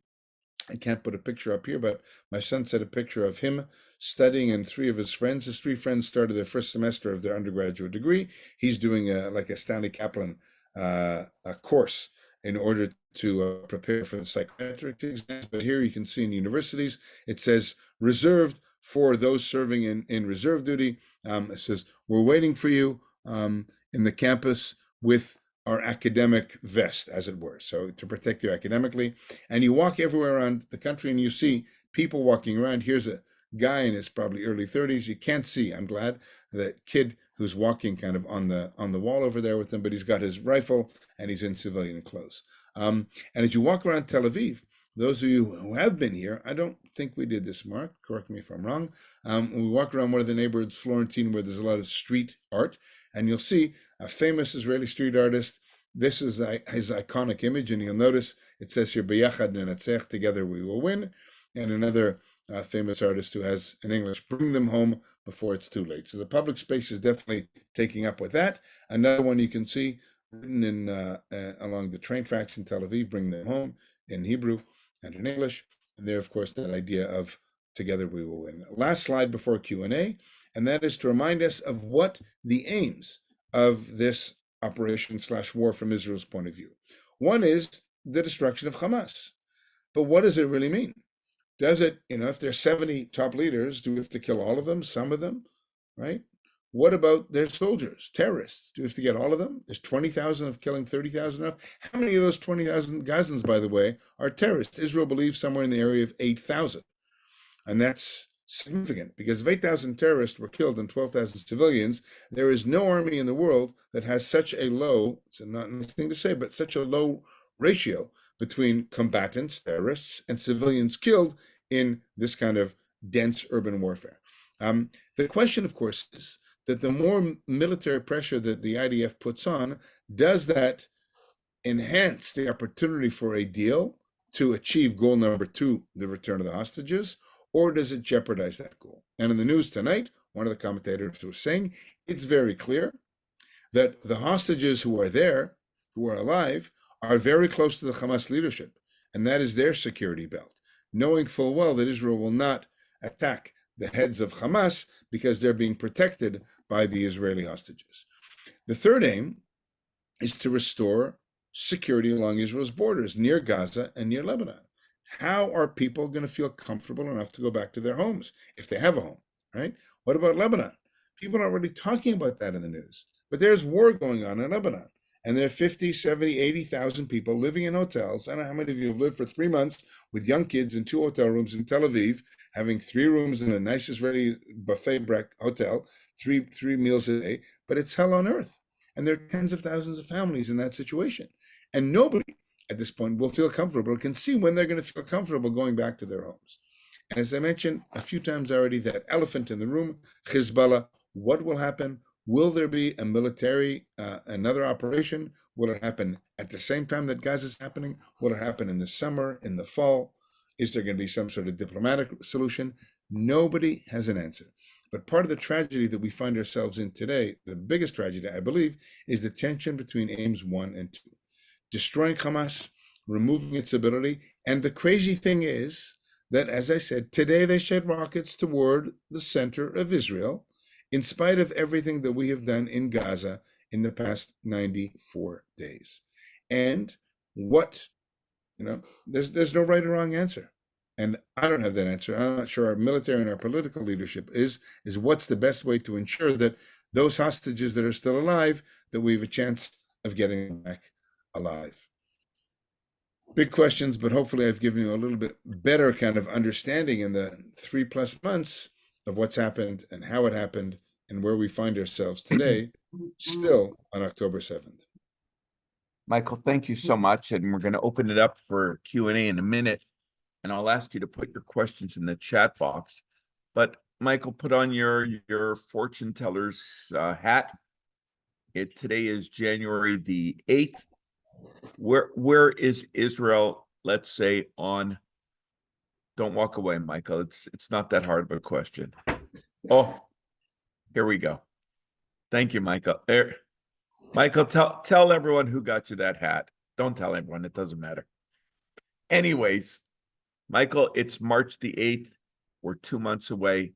I can't put a picture up here, but my son sent a picture of him studying and three of his friends. His three friends started their first semester of their undergraduate degree. He's doing like a Stanley Kaplan a course in order to prepare for the psychiatric exams. But here you can see in universities, it says reserved for those serving in reserve duty. It says, we're waiting for you in the campus with our academic vest, as it were, so to protect you academically. And you walk everywhere around the country and you see people walking around. Here's a guy in his probably early 30s. You can't see, I'm glad, the kid who's walking kind of on the wall over there with him, but he's got his rifle and he's in civilian clothes. And as you walk around Tel Aviv, those of you who have been here, I don't think we did this, Mark, correct me if I'm wrong. When we walk around one of the neighborhoods, Florentine, where there's a lot of street art, and you'll see a famous Israeli street artist. This is his iconic image, and you'll notice it says here, B'yachad nenatzech, together we will win. And another famous artist who has, in English, bring them home before it's too late. So the public space is definitely taking up with that. Another one you can see written in along the train tracks in Tel Aviv, bring them home, in Hebrew. and in English. And there, of course, that idea of together we will win. Last slide before Q&A, and that is to remind us of what the aims of this operation/war from Israel's point of view. One is the destruction of Hamas. But what does it really mean? Does it, if there's 70 top leaders, do we have to kill all of them, some of them, right? What about their soldiers, terrorists? Do we have to get all of them? Is 20,000 of killing 30,000 enough? How many of those 20,000 Gazans, by the way, are terrorists? Israel believes somewhere in the area of 8,000. And that's significant because if 8,000 terrorists were killed and 12,000 civilians, there is no army in the world that has such a low, it's not a nice thing to say, but such a low ratio between combatants, terrorists, and civilians killed in this kind of dense urban warfare. The question, of course, is that the more military pressure that the IDF puts on, does that enhance the opportunity for a deal to achieve goal number 2, the return of the hostages, or does it jeopardize that goal? And in the news tonight, one of the commentators was saying it's very clear that the hostages who are there, who are alive, are very close to the Hamas leadership, and that is their security belt, knowing full well that Israel will not attack the heads of Hamas because they're being protected by the Israeli hostages. The third aim is to restore security along Israel's borders, near Gaza and near Lebanon. How are people going to feel comfortable enough to go back to their homes if they have a home, right? What about Lebanon? People aren't really talking about that in the news, but there's war going on in Lebanon. And there are 50, 70, 80,000 people living in hotels. I don't know how many of you have lived for 3 months with young kids in 2 hotel rooms in Tel Aviv, having 3 rooms in a nice Israeli buffet hotel, three meals a day, but it's hell on earth. And there are tens of thousands of families in that situation. And nobody at this point will feel comfortable, can see when they're going to feel comfortable going back to their homes. And as I mentioned a few times already, that elephant in the room, Hezbollah, what will happen? Will there be a military, another operation? Will it happen at the same time that Gaza is happening? Will it happen in the summer, in the fall? Is there going to be some sort of diplomatic solution? Nobody has an answer. But part of the tragedy that we find ourselves in today, the biggest tragedy, I believe, is the tension between aims 1 and 2. Destroying Hamas, removing its ability. And the crazy thing is that, as I said, today they shed rockets toward the center of Israel, in spite of everything that we have done in Gaza in the past 94 days. And what, there's no right or wrong answer. And I don't have that answer. I'm not sure our military and our political leadership is what's the best way to ensure that those hostages that are still alive, that we have a chance of getting them back alive. Big questions, but hopefully I've given you a little bit better kind of understanding in the 3+ months of what's happened and how it happened and where we find ourselves today, still on October 7th. Michael, thank you so much. And we're going to open it up for Q&A in a minute. And I'll ask you to put your questions in the chat box. But Michael, put on your fortune teller's hat. Today is January the 8th. Where is Israel, let's say, on, don't walk away, Michael. It's not that hard of a question. Oh, here we go. Thank you, Michael. There, Michael, tell everyone who got you that hat. Don't tell everyone, it doesn't matter. Anyways, Michael, it's March the 8th. We're 2 months away.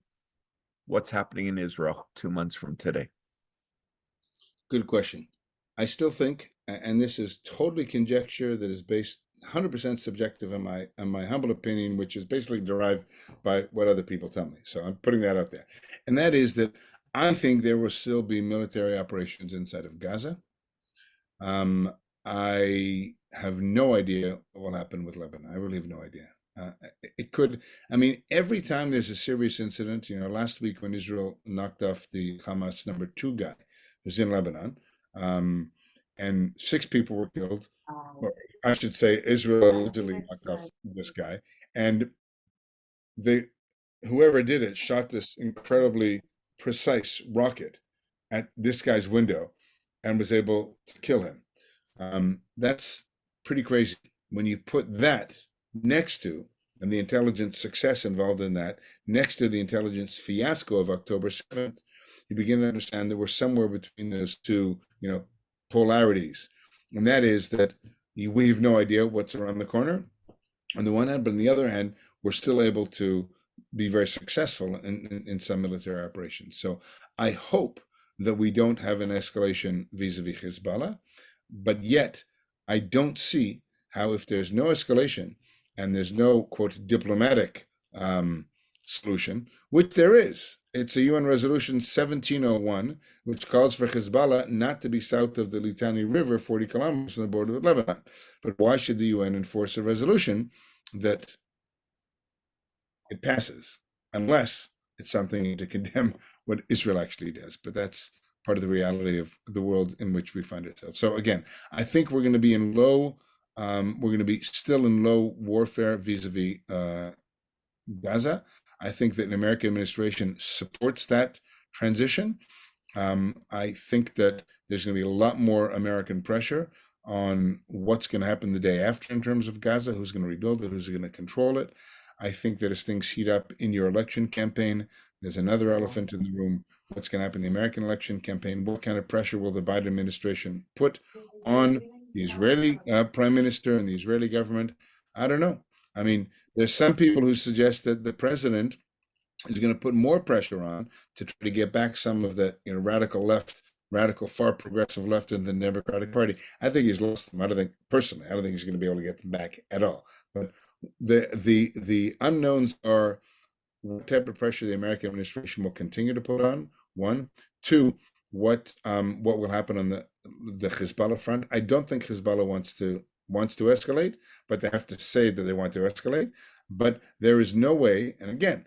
What's happening in Israel 2 months from today? Good question. I still think, and this is totally conjecture that is based 100% subjective in my humble opinion, which is basically derived by what other people tell me. So I'm putting that out there. And that is that I think there will still be military operations inside of Gaza. I have no idea what will happen with Lebanon. I really have no idea. It could, every time there's a serious incident, last week when Israel knocked off the Hamas number 2 guy who's in Lebanon, and 6 people were killed, or I should say Israel allegedly knocked off this guy, and whoever did it shot this incredibly precise rocket at this guy's window and was able to kill him. That's pretty crazy. When you put that next to, and the intelligence success involved in that, next to the intelligence fiasco of October 7th, you begin to understand that we're somewhere between those two, polarities. And that is that we have no idea what's around the corner. on the one hand, but on the other hand, we're still able to be very successful in some military operations. So I hope that we don't have an escalation vis-a-vis Hezbollah, but yet I don't see how, if there's no escalation and there's no, quote, diplomatic solution, which there is. It's a UN resolution 1701, which calls for Hezbollah not to be south of the Litani River, 40 kilometers from the border with Lebanon. But why should the UN enforce a resolution that it passes, unless it's something to condemn what Israel actually does? But that's part of the reality of the world in which we find ourselves. So again, I think we're going to be in low, we're going to be still in low warfare vis-a-vis Gaza. I think that the American administration supports that transition. I think that there's going to be a lot more American pressure on what's going to happen the day after in terms of Gaza, who's going to rebuild it, who's going to control it. I think that as things heat up in your election campaign, there's another elephant in the room. What's going to happen in the American election campaign? What kind of pressure will the Biden administration put on the Israeli prime minister and the Israeli government? I don't know. I mean, there's some people who suggest that the president is going to put more pressure on to try to get back some of the radical left, radical far progressive left in the Democratic Party. I think he's lost them. I don't think he's going to be able to get them back at all. But the unknowns are what type of pressure the American administration will continue to put on. One, two, what will happen on the Hezbollah front. I don't think Hezbollah wants to escalate, but they have to say that they want to escalate. But there is no way, and again,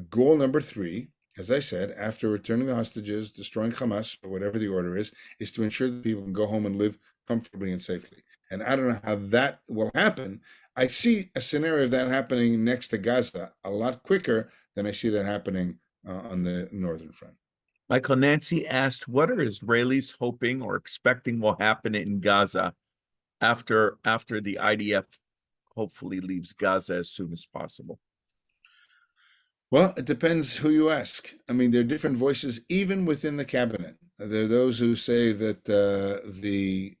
goal number 3, as I said, after returning the hostages, destroying Hamas, or whatever the order is to ensure that people can go home and live comfortably and safely. And I don't know how that will happen. I see a scenario of that happening next to Gaza a lot quicker than I see that happening on the northern front. Michael, Nancy asked, what are Israelis hoping or expecting will happen in Gaza after the IDF hopefully leaves Gaza as soon as possible? Well, it depends who you ask. I mean, there are different voices even within the cabinet. There are those who say that the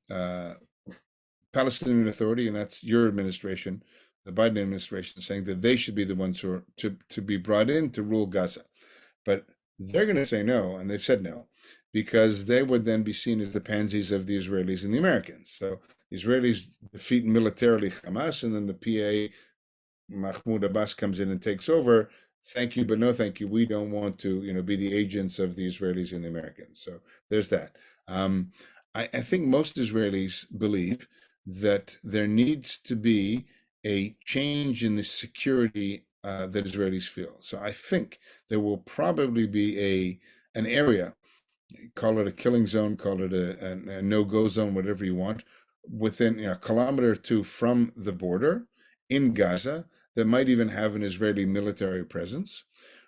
Palestinian Authority, and that's your administration, the Biden administration, saying that they should be the ones who are to be brought in to rule Gaza. But they're going to say no, and they've said no, because they would then be seen as the pansies of the Israelis and the Americans. So the Israelis defeat militarily Hamas, and then the PA, Mahmoud Abbas, comes in and takes over. Thank you, but no thank you. We don't want to, be the agents of the Israelis and the Americans. So there's that. I think most Israelis believe that there needs to be a change in the security that Israelis feel. So I think there will probably be an area, call it a killing zone, call it a no-go zone, whatever you want, within a kilometer or two from the border in Gaza that might even have an Israeli military presence.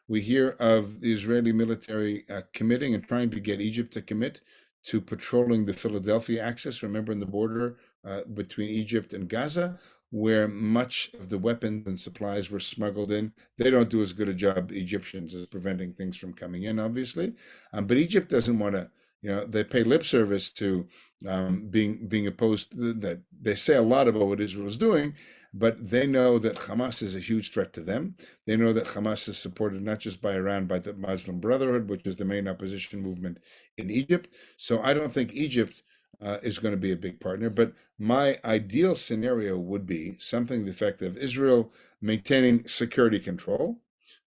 We hear of the Israeli military committing and trying to get Egypt to commit to patrolling the Philadelphia axis, remember, in the border between Egypt and Gaza, where much of the weapons and supplies were smuggled in. They don't do as good a job, the Egyptians, as preventing things from coming in, obviously. But Egypt doesn't want to, they pay lip service to being opposed to that. They say a lot about what Israel is doing, but they know that Hamas is a huge threat to them. They know that Hamas is supported not just by Iran, but the Muslim Brotherhood, which is the main opposition movement in Egypt. So I don't think Egypt is going to be a big partner. But my ideal scenario would be something to the effect of Israel maintaining security control,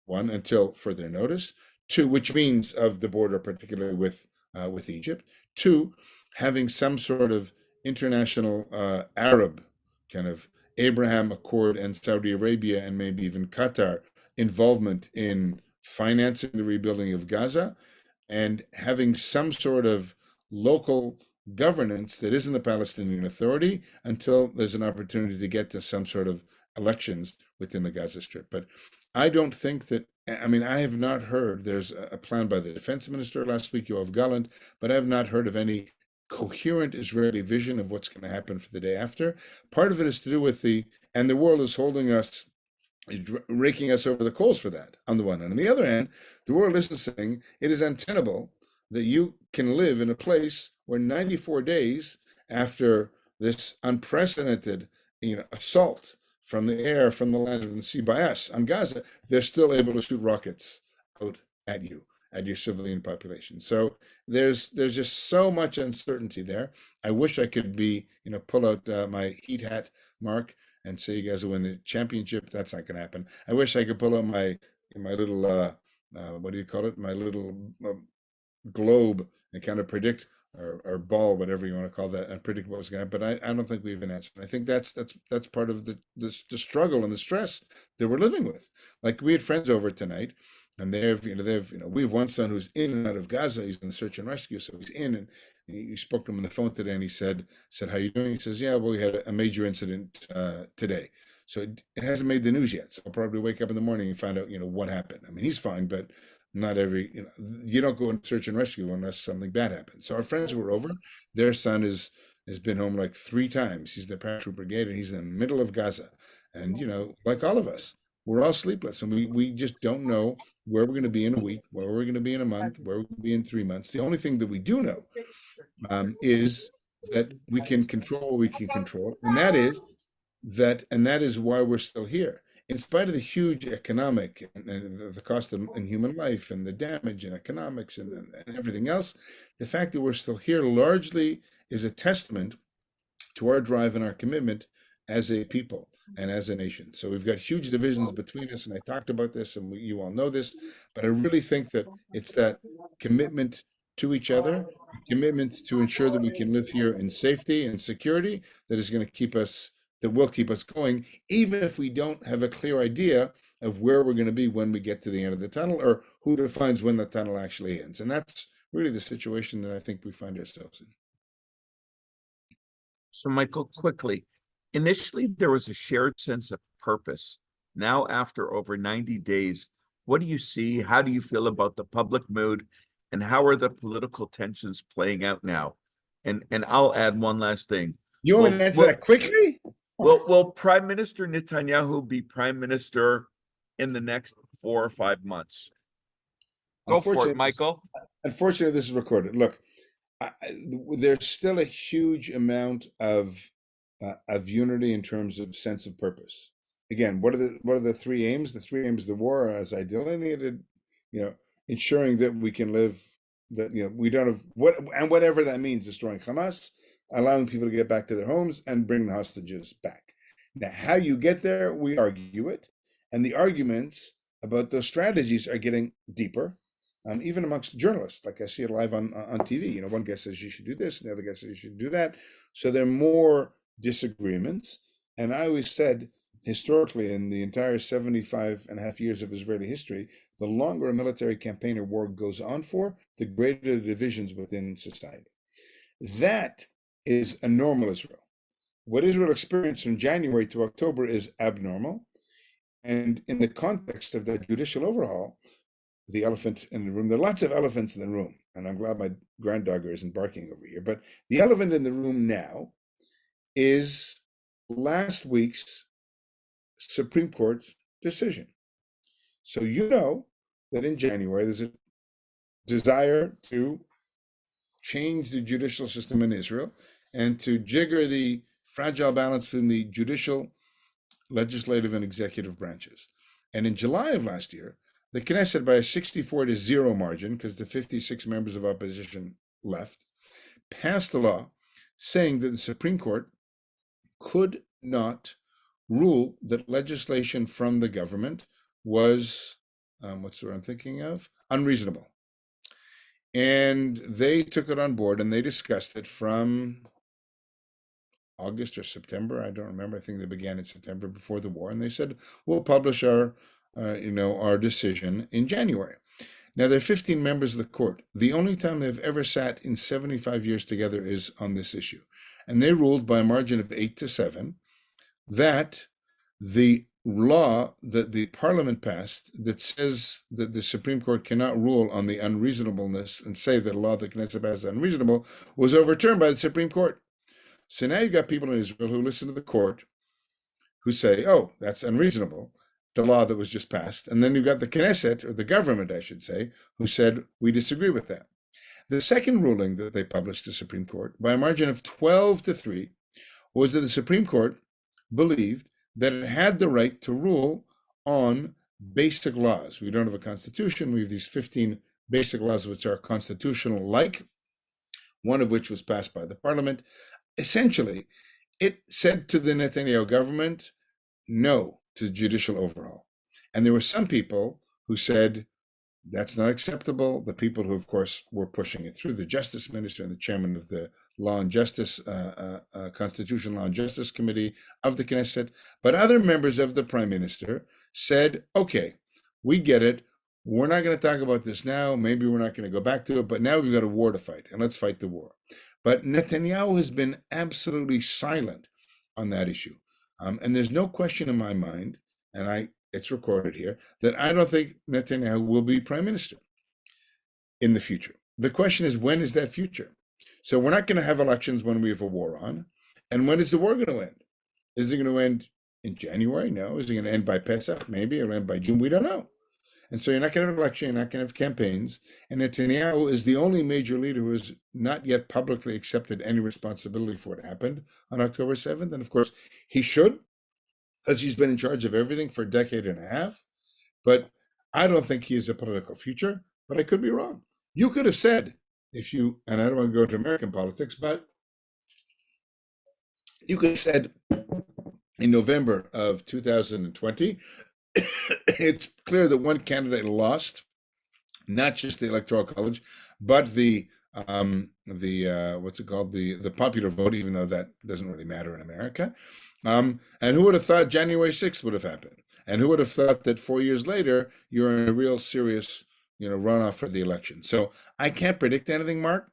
one, until further notice. Two, which means of the border, particularly with Egypt. Two, having some sort of international Arab kind of Abraham Accord and Saudi Arabia and maybe even Qatar involvement in financing the rebuilding of Gaza, and having some sort of local governance that isn't the Palestinian Authority until there's an opportunity to get to some sort of elections within the Gaza Strip. But I don't think that, I have not heard, there's a plan by the defense minister last week, Yoav Gallant, but I have not heard of any coherent Israeli vision of what's going to happen for the day after. Part of it is to do with the world is holding us, raking us over the coals for that, on the one hand. On the other hand, the world isn't saying it is untenable that you can live in a place where 94 days after this unprecedented assault from the air, from the land, and the sea by us on Gaza, they're still able to shoot rockets out at you, at your civilian population. So there's just so much uncertainty there. I wish I could pull out my heat hat, Mark, and say you guys will win the championship. That's not going to happen. I wish I could pull out my little what do you call it? My little globe and kind of predict or ball, whatever you want to call that, and predict what was going to happen. But I don't think we have an answer. I think that's part of the struggle and the stress that we're living with. Like we had friends over tonight, and we have one son who's in and out of Gaza. He's in search and rescue, so he's in, and he spoke to him on the phone today, and he said, "How you doing?" He says, "Yeah, well, we had a major incident today." So it hasn't made the news yet. So I'll probably wake up in the morning and find out, what happened. I mean, he's fine, but not every, you don't go and search and rescue unless something bad happens. So our friends who were over, their son has been home like 3 times. He's in the paratroop brigade, and he's in the middle of Gaza. And, like all of us, we're all sleepless, and we just don't know where we're going to be in a week, where we're going to be in a month, where we're going to be in 3 months. The only thing that we do know is that we can control what we can control, and that is why we're still here. In spite of the huge economic and the cost in human life and the damage in economics and everything else, the fact that we're still here largely is a testament to our drive and our commitment as a people and as a nation. So we've got huge divisions between us, and I talked about this, and you all know this, but I really think that it's that commitment to each other, commitment to ensure that we can live here in safety and security that is going to will keep us going, even if we don't have a clear idea of where we're going to be when we get to the end of the tunnel, or who defines when the tunnel actually ends. And that's really the situation that I think we find ourselves in. So, Michael, quickly, initially there was a shared sense of purpose. Now, after over 90 days, what do you see? How do you feel about the public mood, and how are the political tensions playing out now? And I'll add one last thing. You want me to answer that quickly? Will Prime Minister Netanyahu be Prime Minister in the next 4 or 5 months? Go for it, Michael. Unfortunately, this is recorded. Look, there's still a huge amount of unity in terms of sense of purpose. Again, what are the 3 aims? The 3 aims of the war, as I delineated, ensuring that we can live, that we don't have whatever that means, destroying Hamas, allowing people to get back to their homes, and bring the hostages back. Now, how you get there, we argue it, and the arguments about those strategies are getting deeper, even amongst journalists. Like I see it live on TV. One guy says you should do this, and the other guy says you should do that. So there are more disagreements. And I always said, historically, in the entire 75 and a half years of Israeli history, the longer a military campaign or war goes on for, the greater the divisions within society. That is a normal Israel. What Israel experienced from January to October is abnormal. And in the context of that judicial overhaul, the elephant in the room, there are lots of elephants in the room, and I'm glad my granddogger isn't barking over here, but the elephant in the room now is last week's Supreme Court decision. So that in January there's a desire to change the judicial system in Israel and to jigger the fragile balance between the judicial, legislative, and executive branches. And in July of last year, the Knesset, by a 64-0 margin, because the 56 members of opposition left, passed a law saying that the Supreme Court could not rule that legislation from the government was, what's the word I'm thinking of? Unreasonable. And they took it on board, and they discussed it from August or September. I don't remember. I think they began in September before the war. And they said, we'll publish our decision in January. Now, there are 15 members of the court. The only time they've ever sat in 75 years together is on this issue. And they ruled by a margin of 8-7 that the law that the parliament passed that says that the Supreme Court cannot rule on the unreasonableness and say that a law that Knesset passed is unreasonable was overturned by the Supreme Court. So now you've got people in Israel who listen to the court who say, oh, that's unreasonable, the law that was just passed. And then you've got the Knesset, or the government, I should say, who said, we disagree with that. The second ruling that they published to the Supreme Court, by a margin of 12-3, was that the Supreme Court believed that it had the right to rule on basic laws. We don't have a constitution. We have these 15 basic laws which are constitutional like, one of which was passed by the parliament. Essentially, it said to the Netanyahu government, no to judicial overhaul. And there were some people who said, that's not acceptable. The people who, of course, were pushing it through, the justice minister and the chairman of the Law and Justice, Constitutional Law and Justice Committee of the Knesset, but other members of the prime minister said, okay, we get it. We're not going to talk about this now. Maybe we're not going to go back to it, but now we've got a war to fight, and let's fight the war. But Netanyahu has been absolutely silent on that issue. And there's no question in my mind, and it's recorded here, that I don't think Netanyahu will be prime minister in the future. The question is, when is that future? So we're not going to have elections when we have a war on. And when is the war going to end? Is it going to end in January? No. Is it going to end by Pesach? Maybe. It'll end by June. We don't know. And so you're not going to have an election. You're not going to have campaigns. And Netanyahu is the only major leader who has not yet publicly accepted any responsibility for what happened on October 7th. And of course, he should, because he's been in charge of everything for a decade and a half. But I don't think he has a political future, but I could be wrong. You could have said, and I don't want to go into American politics, but you could have said in November of 2020, it's clear that one candidate lost, not just the Electoral College, but the what's it called, the popular vote, even though that doesn't really matter in America. And who would have thought January 6th would have happened? And who would have thought that 4 years later you're in a real serious, runoff for the election? So I can't predict anything, Mark,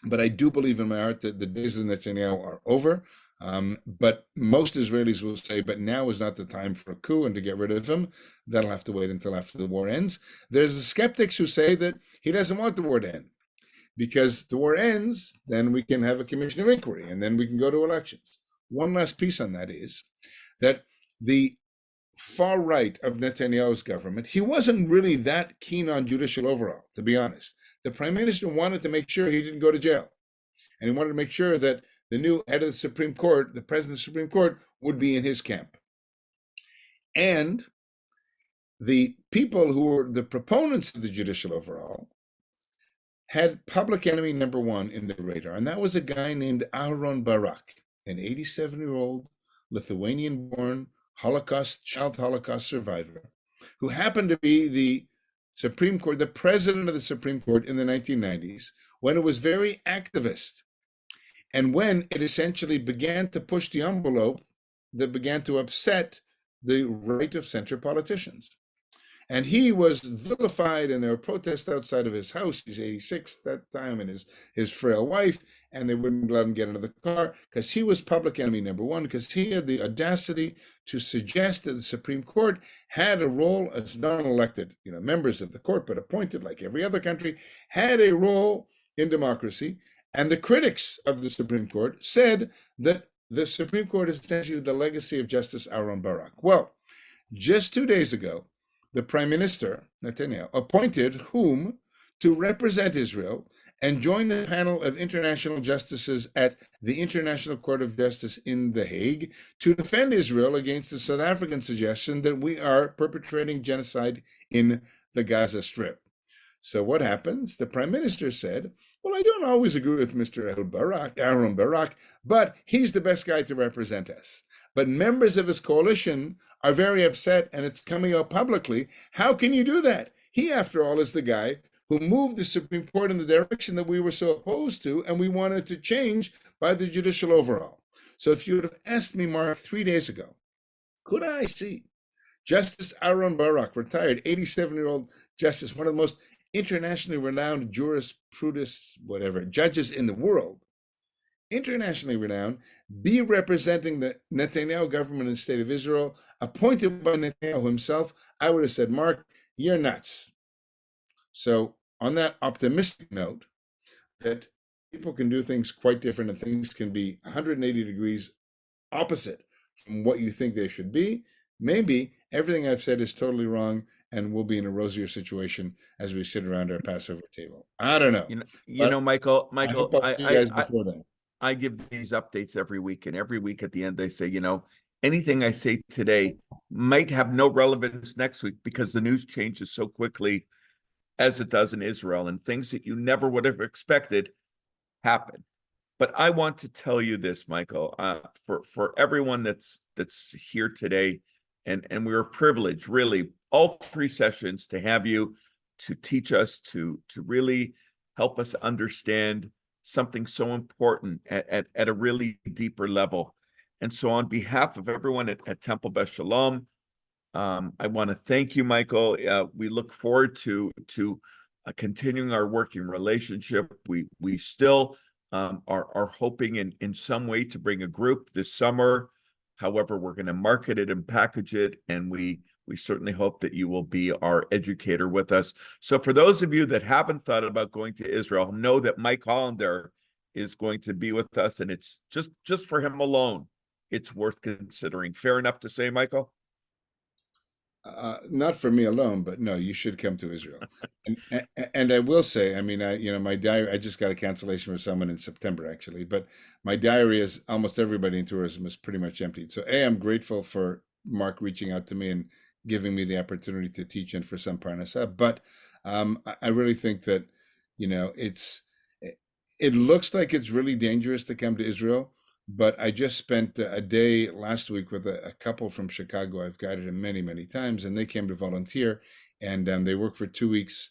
but I do believe in my heart that the days of Netanyahu are over. But most Israelis will say, but now is not the time for a coup and to get rid of him. That'll have to wait until after the war ends. There's the skeptics who say that he doesn't want the war to end, because the war ends, then we can have a commission of inquiry, and then we can go to elections. One last piece on that is that the far right of Netanyahu's government, he wasn't really that keen on judicial overhaul, to be honest. The prime minister wanted to make sure he didn't go to jail. And he wanted to make sure that the new head of the Supreme Court, the president of the Supreme Court, would be in his camp. And the people who were the proponents of the judicial overhaul had public enemy number one in their radar, and that was a guy named Aharon Barak, an 87-year-old Lithuanian-born child Holocaust survivor, who happened to be the Supreme Court, the president of the Supreme Court in the 1990s, when it was very activist, and when it essentially began to push the envelope that began to upset the right of center politicians. And he was vilified, and there were protests outside of his house. He's 86 that time, and his frail wife, and they wouldn't let him get into the car because he was public enemy number one, because he had the audacity to suggest that the Supreme Court had a role as non-elected, members of the court, but appointed like every other country, had a role in democracy. And the critics of the Supreme Court said that the Supreme Court is essentially the legacy of Justice Aharon Barak. Well, just 2 days ago, the Prime Minister, Netanyahu, appointed whom to represent Israel and join the panel of international justices at the International Court of Justice in The Hague to defend Israel against the South African suggestion that we are perpetrating genocide in the Gaza Strip. So what happens? The Prime Minister said, well, I don't always agree with Mr. Aharon Barak, but he's the best guy to represent us. But members of his coalition are very upset, and it's coming out publicly. How can you do that? He, after all, is the guy who moved the Supreme Court in the direction that we were so opposed to, and we wanted to change by the judicial overhaul. So if you would have asked me, Mark, 3 days ago, could I see Justice Aharon Barak, retired 87-year-old justice, one of the most internationally renowned judges in the world, internationally renowned, be representing the Netanyahu government in the state of Israel, appointed by Netanyahu himself, I would have said, Mark, you're nuts. So on that optimistic note, that people can do things quite different and things can be 180 degrees opposite from what you think they should be, maybe everything I've said is totally wrong and we'll be in a rosier situation as we sit around our Passover table. I don't know. Michael, I give these updates every week, and every week at the end they say, anything I say today might have no relevance next week because the news changes so quickly as it does in Israel, and things that you never would have expected happen. But I want to tell you this, Michael, for everyone that's here today, and we are privileged, really, all 3 sessions to have you to teach us, to really help us understand something so important at a really deeper level. And so on behalf of everyone at Temple Beth Shalom, I want to thank you, Michael. We look forward to continuing our working relationship. We still are hoping in some way to bring a group this summer. However, we're going to market it and package it, and we certainly hope that you will be our educator with us. So for those of you that haven't thought about going to Israel, know that Mike Hollander is going to be with us, and it's just for him alone, it's worth considering. Fair enough to say, Michael? Not for me alone, but no, you should come to Israel. And I will say, I mean, my diary, I just got a cancellation with someone in September, actually, but my diary is almost everybody in tourism is pretty much emptied. So I'm grateful for Mark reaching out to me and giving me the opportunity to teach and for some parnasa. But I really think that, it looks like it's really dangerous to come to Israel. But I just spent a day last week with a couple from Chicago. I've guided them many, many times, and they came to volunteer. And they worked for 2 weeks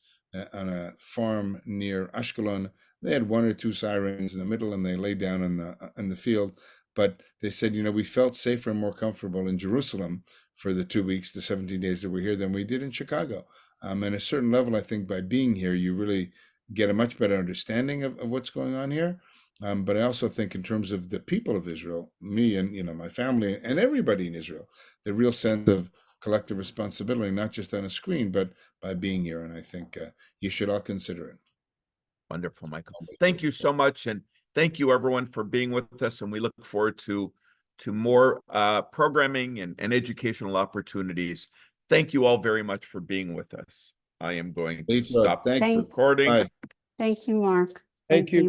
on a farm near Ashkelon. They had 1 or 2 sirens in the middle, and they lay down in the field. But they said, we felt safer and more comfortable in Jerusalem for the 2 weeks, the 17 days that we're here, than we did in Chicago. And a certain level, I think, by being here, you really get a much better understanding of what's going on here. But I also think in terms of the people of Israel, me and my family and everybody in Israel, the real sense of collective responsibility, not just on a screen, but by being here. And I think you should all consider it. Wonderful, Michael. Thank you so much. And thank you, everyone, for being with us. And we look forward to more programming and educational opportunities. Thank you all very much for being with us. I am going to stop Thank you. recording. Bye. Thank you, Mark. Thank you.